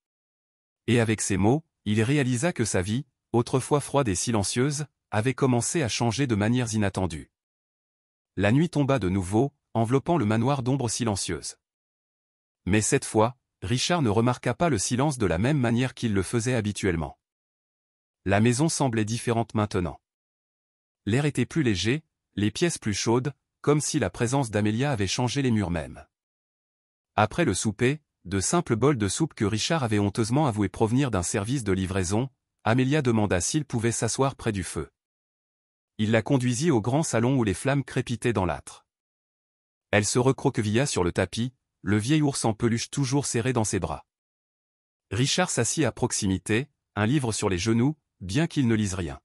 Et avec ces mots, il réalisa que sa vie, autrefois froide et silencieuse, avait commencé à changer de manières inattendues. La nuit tomba de nouveau, enveloppant le manoir d'ombres silencieuses. Mais cette fois, Richard ne remarqua pas le silence de la même manière qu'il le faisait habituellement. La maison semblait différente maintenant. L'air était plus léger, les pièces plus chaudes, comme si la présence d'Amelia avait changé les murs mêmes. Après le souper, de simples bols de soupe que Richard avait honteusement avoué provenir d'un service de livraison, Amélia demanda s'il pouvait s'asseoir près du feu. Il la conduisit au grand salon où les flammes crépitaient dans l'âtre. Elle se recroquevilla sur le tapis, le vieil ours en peluche toujours serré dans ses bras. Richard s'assit à proximité, un livre sur les genoux, bien qu'il ne lise rien.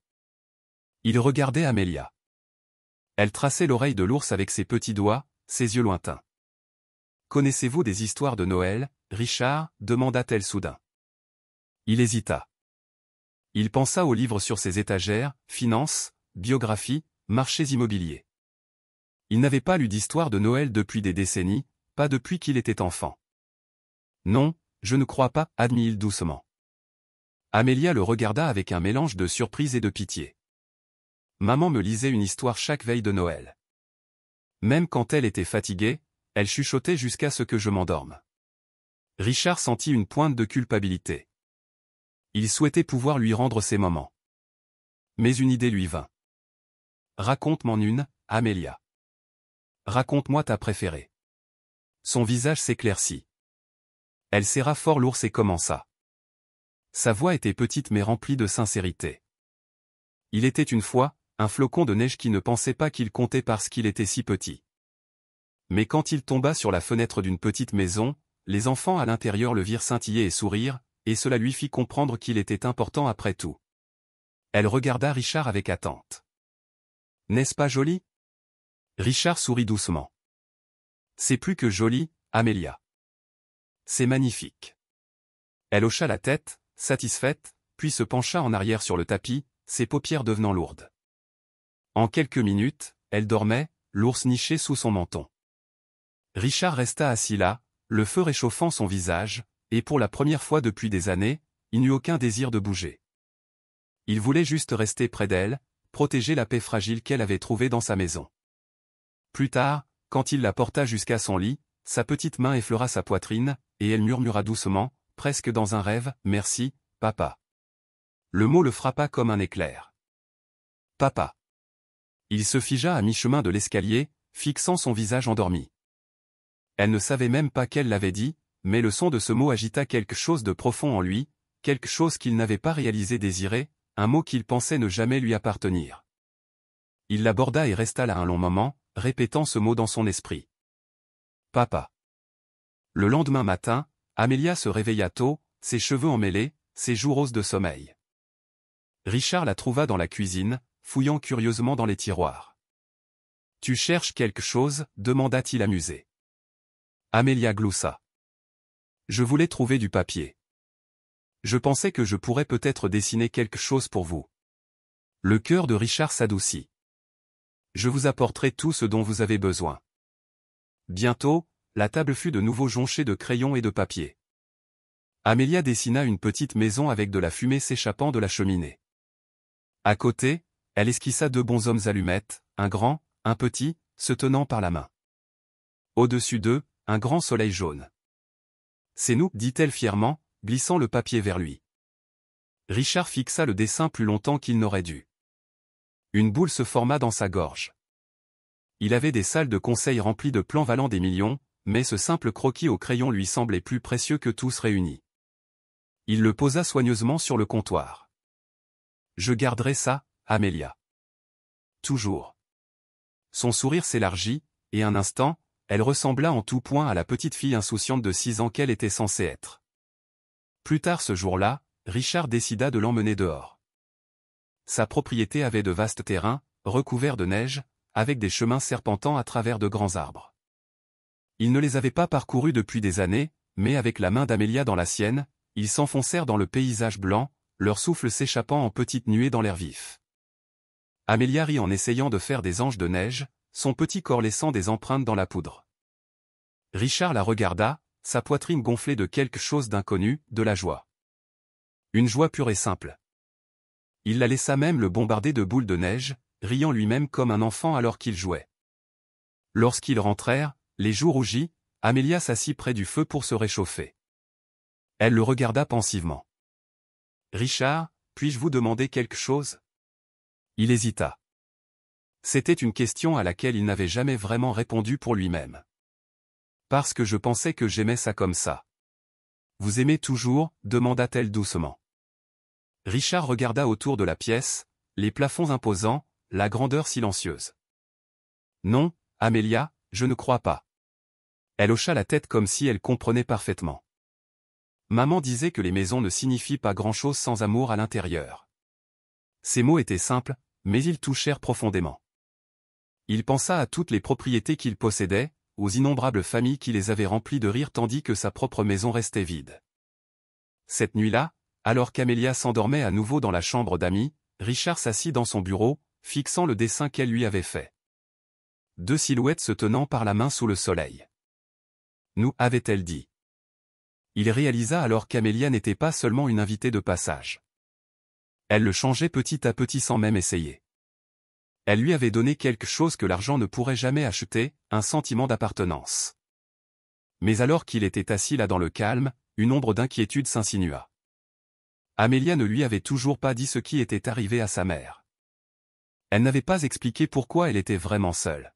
Il regardait Amélia. Elle traçait l'oreille de l'ours avec ses petits doigts, ses yeux lointains. « Connaissez-vous des histoires de Noël, Richard » demanda-t-elle soudain. Il hésita. Il pensa aux livres sur ses étagères, finances, biographie, marchés immobiliers. Il n'avait pas lu d'histoire de Noël depuis des décennies, pas depuis qu'il était enfant. Non, je ne crois pas, admit-il doucement. Amélia le regarda avec un mélange de surprise et de pitié. Maman me lisait une histoire chaque veille de Noël. Même quand elle était fatiguée, elle chuchotait jusqu'à ce que je m'endorme. Richard sentit une pointe de culpabilité. Il souhaitait pouvoir lui rendre ces moments. Mais une idée lui vint. Raconte-m'en une, Amélia. Raconte-moi ta préférée. Son visage s'éclaircit. Elle serra fort l'ours et commença. Sa voix était petite mais remplie de sincérité. Il était une fois, un flocon de neige qui ne pensait pas qu'il comptait parce qu'il était si petit. Mais quand il tomba sur la fenêtre d'une petite maison, les enfants à l'intérieur le virent scintiller et sourire, et cela lui fit comprendre qu'il était important après tout. Elle regarda Richard avec attente. « N'est-ce pas joli ?» Richard sourit doucement. « C'est plus que joli, Amélia. C'est magnifique. » Elle hocha la tête, satisfaite, puis se pencha en arrière sur le tapis, ses paupières devenant lourdes. En quelques minutes, elle dormait, l'ours niché sous son menton. Richard resta assis là, le feu réchauffant son visage, et pour la première fois depuis des années, il n'eut aucun désir de bouger. Il voulait juste rester près d'elle, protéger la paix fragile qu'elle avait trouvée dans sa maison. Plus tard, quand il la porta jusqu'à son lit, sa petite main effleura sa poitrine, et elle murmura doucement, presque dans un rêve, « Merci, papa. » Le mot le frappa comme un éclair. « Papa. » Il se figea à mi-chemin de l'escalier, fixant son visage endormi. Elle ne savait même pas qu'elle l'avait dit, mais le son de ce mot agita quelque chose de profond en lui, quelque chose qu'il n'avait pas réalisé désirer, un mot qu'il pensait ne jamais lui appartenir. Il l'aborda et resta là un long moment, répétant ce mot dans son esprit. Papa. Le lendemain matin, Amélia se réveilla tôt, ses cheveux emmêlés, ses joues roses de sommeil. Richard la trouva dans la cuisine, fouillant curieusement dans les tiroirs. « Tu cherches quelque chose ?» demanda-t-il amusé. Amélia gloussa. « Je voulais trouver du papier. Je pensais que je pourrais peut-être dessiner quelque chose pour vous. » Le cœur de Richard s'adoucit. « Je vous apporterai tout ce dont vous avez besoin. » Bientôt, la table fut de nouveau jonchée de crayons et de papier. Amélia dessina une petite maison avec de la fumée s'échappant de la cheminée. À côté, elle esquissa deux bonshommes allumettes, un grand, un petit, se tenant par la main. Au-dessus d'eux, un grand soleil jaune. « C'est nous, » dit-elle fièrement, glissant le papier vers lui. Richard fixa le dessin plus longtemps qu'il n'aurait dû. Une boule se forma dans sa gorge. Il avait des salles de conseil remplies de plans valant des millions, mais ce simple croquis au crayon lui semblait plus précieux que tous réunis. Il le posa soigneusement sur le comptoir. « Je garderai ça, Amélia. Toujours. » Son sourire s'élargit, et un instant, elle ressembla en tout point à la petite fille insouciante de 6 ans qu'elle était censée être. Plus tard ce jour-là, Richard décida de l'emmener dehors. Sa propriété avait de vastes terrains, recouverts de neige, avec des chemins serpentant à travers de grands arbres. Ils ne les avaient pas parcourus depuis des années, mais avec la main d'Amélia dans la sienne, ils s'enfoncèrent dans le paysage blanc, leur souffle s'échappant en petites nuées dans l'air vif. Amélia rit en essayant de faire des anges de neige, son petit corps laissant des empreintes dans la poudre. Richard la regarda, sa poitrine gonflée de quelque chose d'inconnu, de la joie. Une joie pure et simple. Il la laissa même le bombarder de boules de neige, riant lui-même comme un enfant alors qu'il jouait. Lorsqu'ils rentrèrent, les joues rougies, Amélia s'assit près du feu pour se réchauffer. Elle le regarda pensivement. « Richard, puis-je vous demander quelque chose ?» Il hésita. C'était une question à laquelle il n'avait jamais vraiment répondu pour lui-même. « Parce que je pensais que j'aimais ça comme ça. »« Vous aimez toujours ?» demanda-t-elle doucement. Richard regarda autour de la pièce, les plafonds imposants, la grandeur silencieuse. Non, Amelia, je ne crois pas. Elle hocha la tête comme si elle comprenait parfaitement. Maman disait que les maisons ne signifient pas grand-chose sans amour à l'intérieur. Ces mots étaient simples, mais ils touchèrent profondément. Il pensa à toutes les propriétés qu'il possédait, aux innombrables familles qui les avaient remplies de rire tandis que sa propre maison restait vide. Cette nuit-là, alors qu'Amelia s'endormait à nouveau dans la chambre d'amis, Richard s'assit dans son bureau, fixant le dessin qu'elle lui avait fait. Deux silhouettes se tenant par la main sous le soleil. Nous, avait-elle dit. Il réalisa alors qu'Amelia n'était pas seulement une invitée de passage. Elle le changeait petit à petit sans même essayer. Elle lui avait donné quelque chose que l'argent ne pourrait jamais acheter, un sentiment d'appartenance. Mais alors qu'il était assis là dans le calme, une ombre d'inquiétude s'insinua. Amelia ne lui avait toujours pas dit ce qui était arrivé à sa mère. Elle n'avait pas expliqué pourquoi elle était vraiment seule.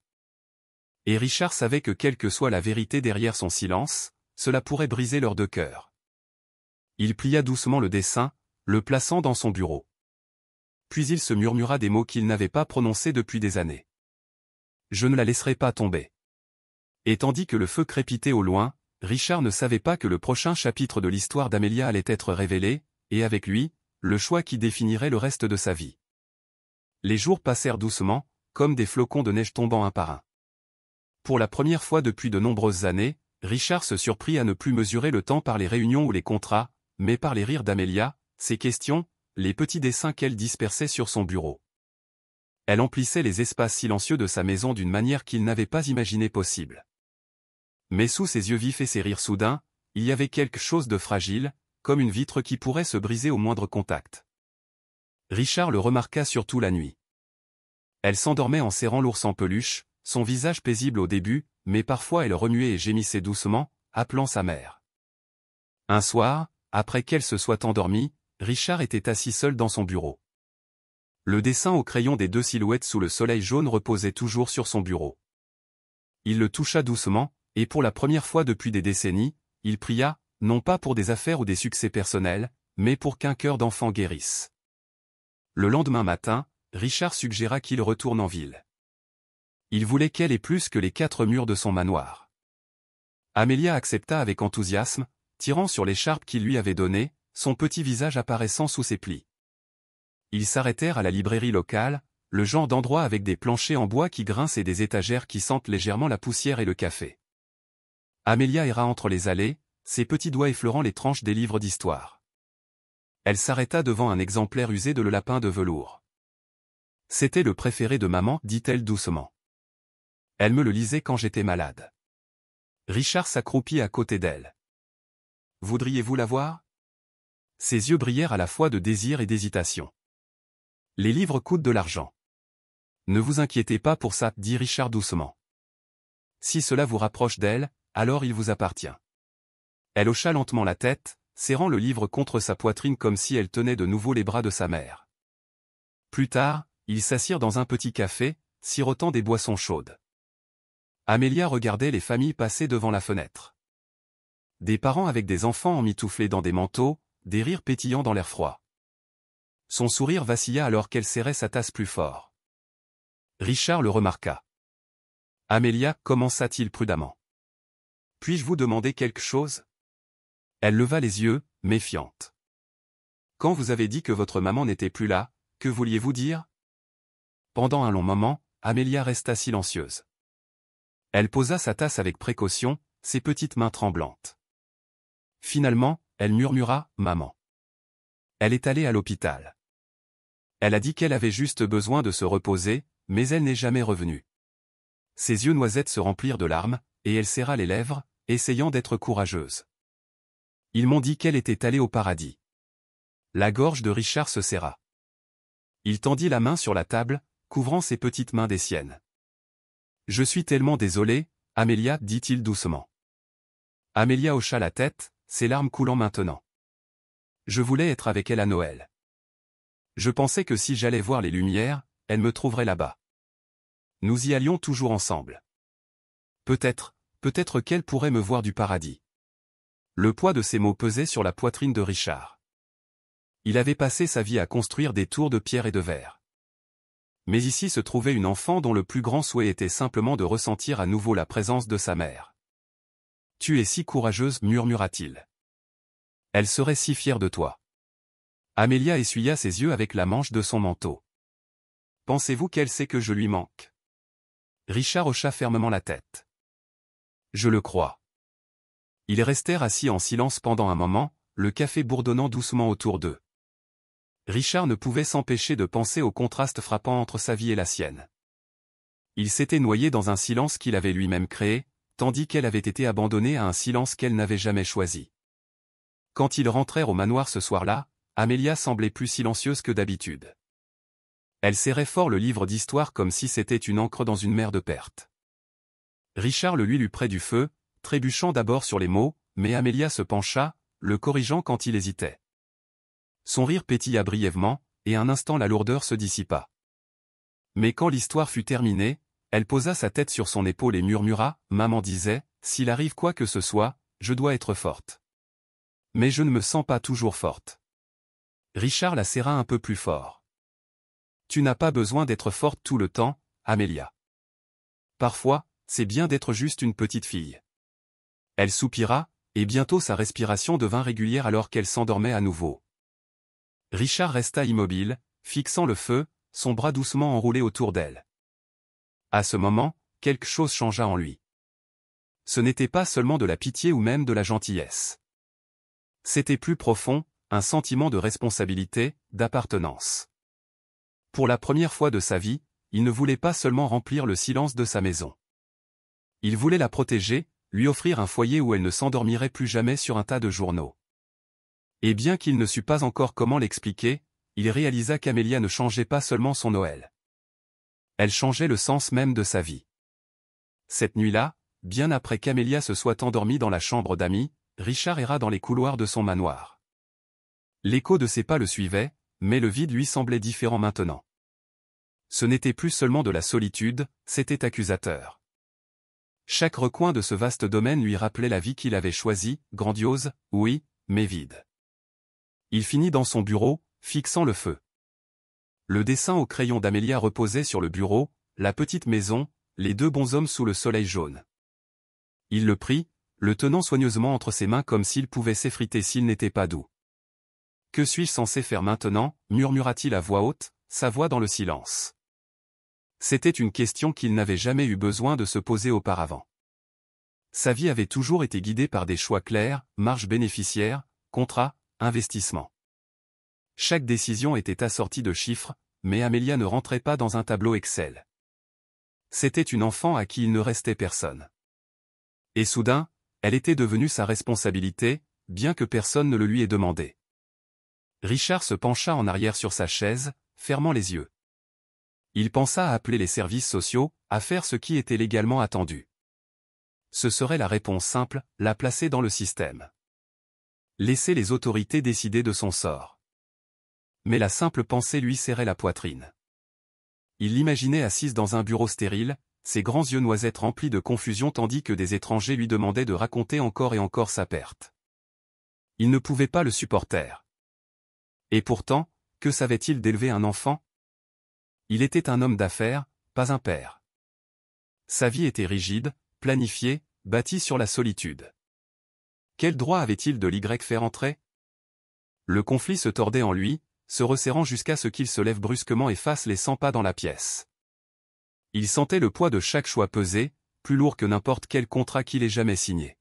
Et Richard savait que quelle que soit la vérité derrière son silence, cela pourrait briser leurs deux cœurs. Il plia doucement le dessin, le plaçant dans son bureau. Puis il se murmura des mots qu'il n'avait pas prononcés depuis des années. Je ne la laisserai pas tomber. Et tandis que le feu crépitait au loin, Richard ne savait pas que le prochain chapitre de l'histoire d'Amelia allait être révélé, et avec lui, le choix qui définirait le reste de sa vie. Les jours passèrent doucement, comme des flocons de neige tombant un par un. Pour la première fois depuis de nombreuses années, Richard se surprit à ne plus mesurer le temps par les réunions ou les contrats, mais par les rires d'Amelia, ses questions, les petits dessins qu'elle dispersait sur son bureau. Elle emplissait les espaces silencieux de sa maison d'une manière qu'il n'avait pas imaginé possible. Mais sous ses yeux vifs et ses rires soudains, il y avait quelque chose de fragile, comme une vitre qui pourrait se briser au moindre contact. Richard le remarqua surtout la nuit. Elle s'endormait en serrant l'ours en peluche, son visage paisible au début, mais parfois elle remuait et gémissait doucement, appelant sa mère. Un soir, après qu'elle se soit endormie, Richard était assis seul dans son bureau. Le dessin au crayon des deux silhouettes sous le soleil jaune reposait toujours sur son bureau. Il le toucha doucement, et pour la première fois depuis des décennies, il pria, non pas pour des affaires ou des succès personnels, mais pour qu'un cœur d'enfant guérisse. Le lendemain matin, Richard suggéra qu'il retourne en ville. Il voulait qu'elle ait plus que les 4 murs de son manoir. Amelia accepta avec enthousiasme, tirant sur l'écharpe qu'il lui avait donnée, son petit visage apparaissant sous ses plis. Ils s'arrêtèrent à la librairie locale, le genre d'endroit avec des planchers en bois qui grincent et des étagères qui sentent légèrement la poussière et le café. Amelia erra entre les allées, ses petits doigts effleurant les tranches des livres d'histoire. Elle s'arrêta devant un exemplaire usé de Le Lapin de velours. « C'était le préféré de maman, dit-elle doucement. Elle me le lisait quand j'étais malade. » Richard s'accroupit à côté d'elle. « Voudriez-vous la voir ?» Ses yeux brillèrent à la fois de désir et d'hésitation. « Les livres coûtent de l'argent. »« Ne vous inquiétez pas pour ça, dit Richard doucement. Si cela vous rapproche d'elle, alors il vous appartient. » Elle hocha lentement la tête, serrant le livre contre sa poitrine comme si elle tenait de nouveau les bras de sa mère. Plus tard, ils s'assirent dans un petit café, sirotant des boissons chaudes. Amelia regardait les familles passer devant la fenêtre. Des parents avec des enfants emmitouflés dans des manteaux, des rires pétillants dans l'air froid. Son sourire vacilla alors qu'elle serrait sa tasse plus fort. Richard le remarqua. « Amelia, commença-t-il prudemment. Puis-je vous demander quelque chose ?» Elle leva les yeux, méfiante. « Quand vous avez dit que votre maman n'était plus là, que vouliez-vous dire ?» Pendant un long moment, Amelia resta silencieuse. Elle posa sa tasse avec précaution, ses petites mains tremblantes. Finalement, elle murmura « Maman. Elle est allée à l'hôpital. Elle a dit qu'elle avait juste besoin de se reposer, mais elle n'est jamais revenue. » Ses yeux noisettes se remplirent de larmes, et elle serra les lèvres, essayant d'être courageuse. « Ils m'ont dit qu'elle était allée au paradis. » La gorge de Richard se serra. Il tendit la main sur la table, couvrant ses petites mains des siennes. « Je suis tellement désolé, Amelia, dit-il doucement. » Amelia hocha la tête, ses larmes coulant maintenant. « Je voulais être avec elle à Noël. Je pensais que si j'allais voir les lumières, elle me trouverait là-bas. Nous y allions toujours ensemble. Peut-être qu'elle pourrait me voir du paradis. » Le poids de ces mots pesait sur la poitrine de Richard. Il avait passé sa vie à construire des tours de pierre et de verre. Mais ici se trouvait une enfant dont le plus grand souhait était simplement de ressentir à nouveau la présence de sa mère. « Tu es si courageuse, murmura-t-il. Elle serait si fière de toi. » Amelia essuya ses yeux avec la manche de son manteau. « Pensez-vous qu'elle sait que je lui manque ?» Richard hocha fermement la tête. « Je le crois. » Ils restèrent assis en silence pendant un moment, le café bourdonnant doucement autour d'eux. Richard ne pouvait s'empêcher de penser au contraste frappant entre sa vie et la sienne. Il s'était noyé dans un silence qu'il avait lui-même créé, tandis qu'elle avait été abandonnée à un silence qu'elle n'avait jamais choisi. Quand ils rentrèrent au manoir ce soir-là, Amelia semblait plus silencieuse que d'habitude. Elle serrait fort le livre d'histoire comme si c'était une encre dans une mer de pertes. Richard le lui lut près du feu, trébuchant d'abord sur les mots, mais Amelia se pencha, le corrigeant quand il hésitait. Son rire pétilla brièvement, et un instant la lourdeur se dissipa. Mais quand l'histoire fut terminée, elle posa sa tête sur son épaule et murmura, « Maman disait, s'il arrive quoi que ce soit, je dois être forte. Mais je ne me sens pas toujours forte. » Richard la serra un peu plus fort. « Tu n'as pas besoin d'être forte tout le temps, Amelia. Parfois, c'est bien d'être juste une petite fille. » Elle soupira, et bientôt sa respiration devint régulière alors qu'elle s'endormait à nouveau. Richard resta immobile, fixant le feu, son bras doucement enroulé autour d'elle. À ce moment, quelque chose changea en lui. Ce n'était pas seulement de la pitié ou même de la gentillesse. C'était plus profond, un sentiment de responsabilité, d'appartenance. Pour la première fois de sa vie, il ne voulait pas seulement remplir le silence de sa maison. Il voulait la protéger, lui offrir un foyer où elle ne s'endormirait plus jamais sur un tas de journaux. Et bien qu'il ne sût pas encore comment l'expliquer, il réalisa qu'Amelia ne changeait pas seulement son Noël. Elle changeait le sens même de sa vie. Cette nuit-là, bien après qu'Amelia se soit endormie dans la chambre d'amis, Richard erra dans les couloirs de son manoir. L'écho de ses pas le suivait, mais le vide lui semblait différent maintenant. Ce n'était plus seulement de la solitude, c'était accusateur. Chaque recoin de ce vaste domaine lui rappelait la vie qu'il avait choisie, grandiose, oui, mais vide. Il finit dans son bureau, fixant le feu. Le dessin au crayon d'Amelia reposait sur le bureau, la petite maison, les deux bonshommes sous le soleil jaune. Il le prit, le tenant soigneusement entre ses mains comme s'il pouvait s'effriter s'il n'était pas doux. « Que suis-je censé faire maintenant » murmura-t-il à voix haute, sa voix dans le silence. C'était une question qu'il n'avait jamais eu besoin de se poser auparavant. Sa vie avait toujours été guidée par des choix clairs, marge bénéficiaire, contrat, investissement. Chaque décision était assortie de chiffres, mais Amelia ne rentrait pas dans un tableau Excel. C'était une enfant à qui il ne restait personne. Et soudain, elle était devenue sa responsabilité, bien que personne ne le lui ait demandé. Richard se pencha en arrière sur sa chaise, fermant les yeux. Il pensa à appeler les services sociaux, à faire ce qui était légalement attendu. Ce serait la réponse simple, la placer dans le système. Laisser les autorités décider de son sort. Mais la simple pensée lui serrait la poitrine. Il l'imaginait assise dans un bureau stérile, ses grands yeux noisettes remplis de confusion tandis que des étrangers lui demandaient de raconter encore et encore sa perte. Il ne pouvait pas le supporter. Et pourtant, que savait-il d'élever un enfant? Il était un homme d'affaires, pas un père. Sa vie était rigide, planifiée, bâtie sur la solitude. Quel droit avait-il de l'y faire entrer? Le conflit se tordait en lui, se resserrant jusqu'à ce qu'il se lève brusquement et fasse les 100 pas dans la pièce. Il sentait le poids de chaque choix peser, plus lourd que n'importe quel contrat qu'il ait jamais signé.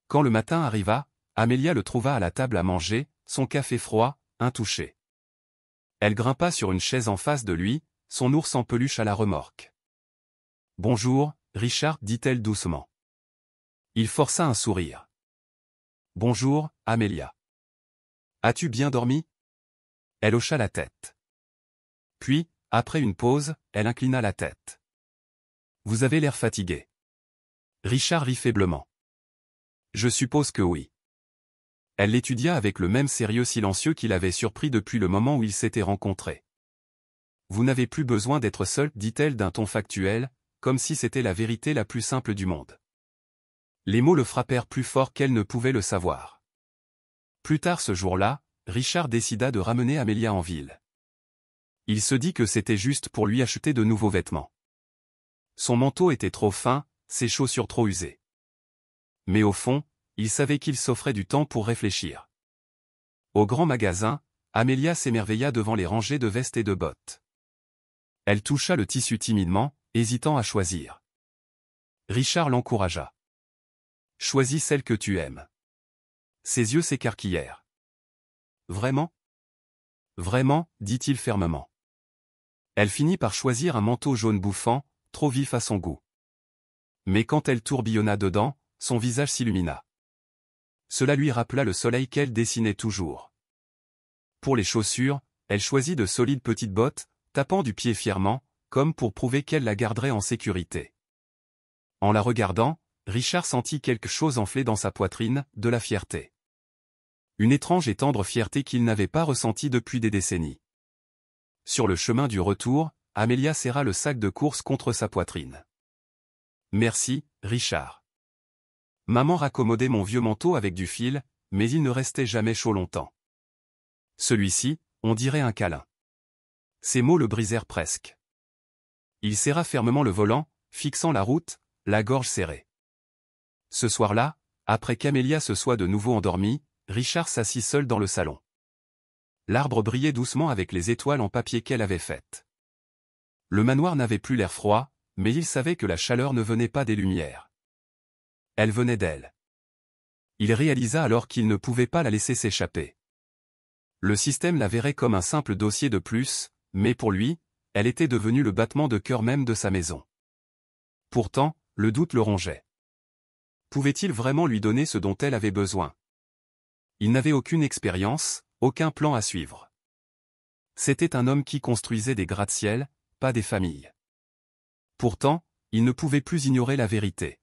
Quand le matin arriva, Amelia le trouva à la table à manger, son café froid, intouché. Elle grimpa sur une chaise en face de lui, son ours en peluche à la remorque. « Bonjour, Richard, dit-elle doucement. Il força un sourire. « Bonjour, Amelia. As-tu bien dormi ?» Elle hocha la tête. Puis, après une pause, elle inclina la tête. « Vous avez l'air fatigué. » Richard rit faiblement. « Je suppose que oui. » Elle l'étudia avec le même sérieux silencieux qui l'avait surpris depuis le moment où ils s'étaient rencontrés. « Vous n'avez plus besoin d'être seul, dit-elle d'un ton factuel, comme si c'était la vérité la plus simple du monde. Les mots le frappèrent plus fort qu'elle ne pouvait le savoir. Plus tard ce jour-là, Richard décida de ramener Amelia en ville. Il se dit que c'était juste pour lui acheter de nouveaux vêtements. Son manteau était trop fin, ses chaussures trop usées. Mais au fond, il savait qu'il s'offrait du temps pour réfléchir. Au grand magasin, Amelia s'émerveilla devant les rangées de vestes et de bottes. Elle toucha le tissu timidement, hésitant à choisir. Richard l'encouragea. « Choisis celle que tu aimes. » Ses yeux s'écarquillèrent. « Vraiment ? » « Vraiment, dit-il fermement. » Elle finit par choisir un manteau jaune bouffant, trop vif à son goût. Mais quand elle tourbillonna dedans, son visage s'illumina. Cela lui rappela le soleil qu'elle dessinait toujours. Pour les chaussures, elle choisit de solides petites bottes, tapant du pied fièrement, comme pour prouver qu'elle la garderait en sécurité. En la regardant, Richard sentit quelque chose enfler dans sa poitrine, de la fierté. Une étrange et tendre fierté qu'il n'avait pas ressentie depuis des décennies. Sur le chemin du retour, Amelia serra le sac de course contre sa poitrine. « Merci, Richard. Maman raccommodait mon vieux manteau avec du fil, mais il ne restait jamais chaud longtemps. Celui-ci, on dirait un câlin. » Ces mots le brisèrent presque. Il serra fermement le volant, fixant la route, la gorge serrée. Ce soir-là, après qu'Amelia se soit de nouveau endormie, Richard s'assit seul dans le salon. L'arbre brillait doucement avec les étoiles en papier qu'elle avait faites. Le manoir n'avait plus l'air froid, mais il savait que la chaleur ne venait pas des lumières. Elle venait d'elle. Il réalisa alors qu'il ne pouvait pas la laisser s'échapper. Le système la verrait comme un simple dossier de plus, mais pour lui, elle était devenue le battement de cœur même de sa maison. Pourtant, le doute le rongeait. Pouvait-il vraiment lui donner ce dont elle avait besoin ? Il n'avait aucune expérience, aucun plan à suivre. C'était un homme qui construisait des gratte-ciel, pas des familles. Pourtant, il ne pouvait plus ignorer la vérité.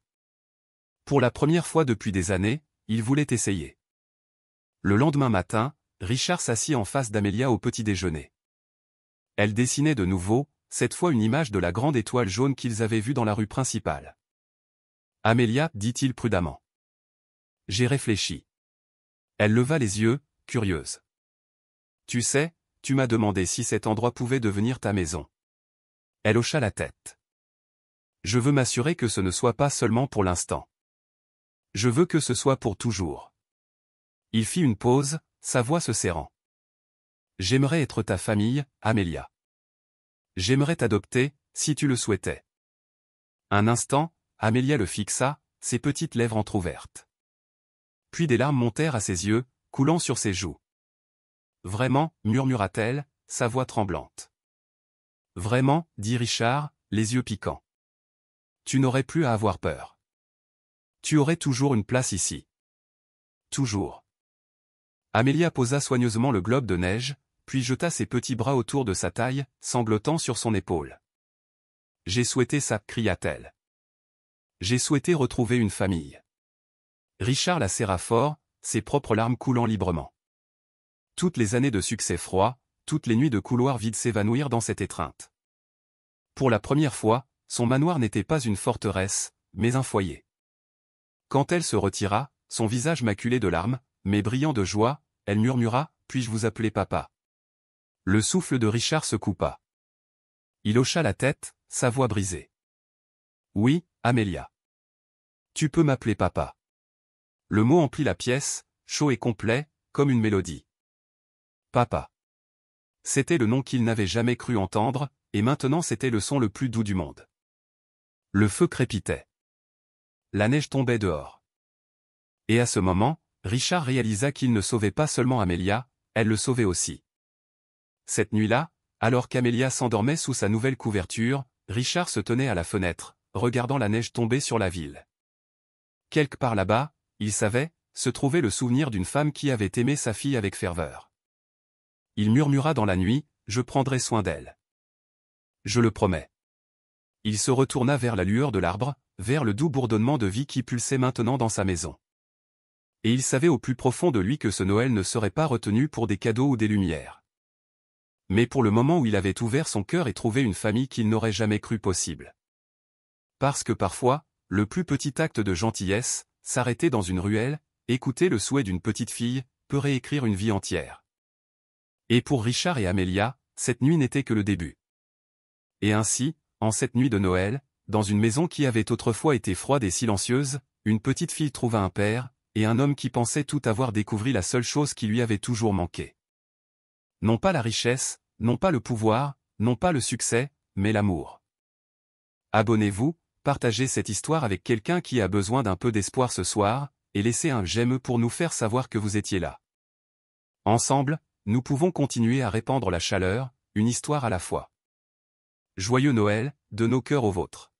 Pour la première fois depuis des années, il voulait essayer. Le lendemain matin, Richard s'assit en face d'Amelia au petit déjeuner. Elle dessinait de nouveau, cette fois une image de la grande étoile jaune qu'ils avaient vue dans la rue principale. « Amelia, dit-il prudemment. J'ai réfléchi. » Elle leva les yeux, curieuse. « Tu sais, tu m'as demandé si cet endroit pouvait devenir ta maison. » Elle hocha la tête. « Je veux m'assurer que ce ne soit pas seulement pour l'instant. Je veux que ce soit pour toujours. » Il fit une pause, sa voix se serrant. « J'aimerais être ta famille, Amelia. J'aimerais t'adopter, si tu le souhaitais. » Un instant, Amelia le fixa, ses petites lèvres entr'ouvertes. Puis des larmes montèrent à ses yeux, coulant sur ses joues. « Vraiment, murmura-t-elle, sa voix tremblante. « Vraiment, dit Richard, les yeux piquants. Tu n'aurais plus à avoir peur. Tu aurais toujours une place ici. Toujours. » Amelia posa soigneusement le globe de neige, puis jeta ses petits bras autour de sa taille, sanglotant sur son épaule. « J'ai souhaité ça, cria-t-elle. J'ai souhaité retrouver une famille. » Richard la serra fort, ses propres larmes coulant librement. Toutes les années de succès froid, toutes les nuits de couloirs vides s'évanouirent dans cette étreinte. Pour la première fois, son manoir n'était pas une forteresse, mais un foyer. Quand elle se retira, son visage maculé de larmes, mais brillant de joie, elle murmura « Puis-je vous appeler papa ?» Le souffle de Richard se coupa. Il hocha la tête, sa voix brisée. « Oui, Amelia. Tu peux m'appeler papa. » Le mot emplit la pièce, chaud et complet, comme une mélodie. Papa. C'était le nom qu'il n'avait jamais cru entendre, et maintenant c'était le son le plus doux du monde. Le feu crépitait. La neige tombait dehors. Et à ce moment, Richard réalisa qu'il ne sauvait pas seulement Amelia, elle le sauvait aussi. Cette nuit-là, alors qu'Amelia s'endormait sous sa nouvelle couverture, Richard se tenait à la fenêtre, regardant la neige tomber sur la ville. Quelque part là-bas, il savait, se trouvait le souvenir d'une femme qui avait aimé sa fille avec ferveur. Il murmura dans la nuit, « Je prendrai soin d'elle. Je le promets. » Il se retourna vers la lueur de l'arbre, vers le doux bourdonnement de vie qui pulsait maintenant dans sa maison. Et il savait au plus profond de lui que ce Noël ne serait pas retenu pour des cadeaux ou des lumières. Mais pour le moment où il avait ouvert son cœur et trouvé une famille qu'il n'aurait jamais cru possible. Parce que parfois, le plus petit acte de gentillesse, s'arrêter dans une ruelle, écouter le souhait d'une petite fille, peut réécrire une vie entière. Et pour Richard et Amélia, cette nuit n'était que le début. Et ainsi, en cette nuit de Noël, dans une maison qui avait autrefois été froide et silencieuse, une petite fille trouva un père, et un homme qui pensait tout avoir découvert la seule chose qui lui avait toujours manqué. Non pas la richesse, non pas le pouvoir, non pas le succès, mais l'amour. Abonnez-vous, partagez cette histoire avec quelqu'un qui a besoin d'un peu d'espoir ce soir, et laissez un j'aime pour nous faire savoir que vous étiez là. Ensemble, nous pouvons continuer à répandre la chaleur, une histoire à la fois. Joyeux Noël, de nos cœurs aux vôtres.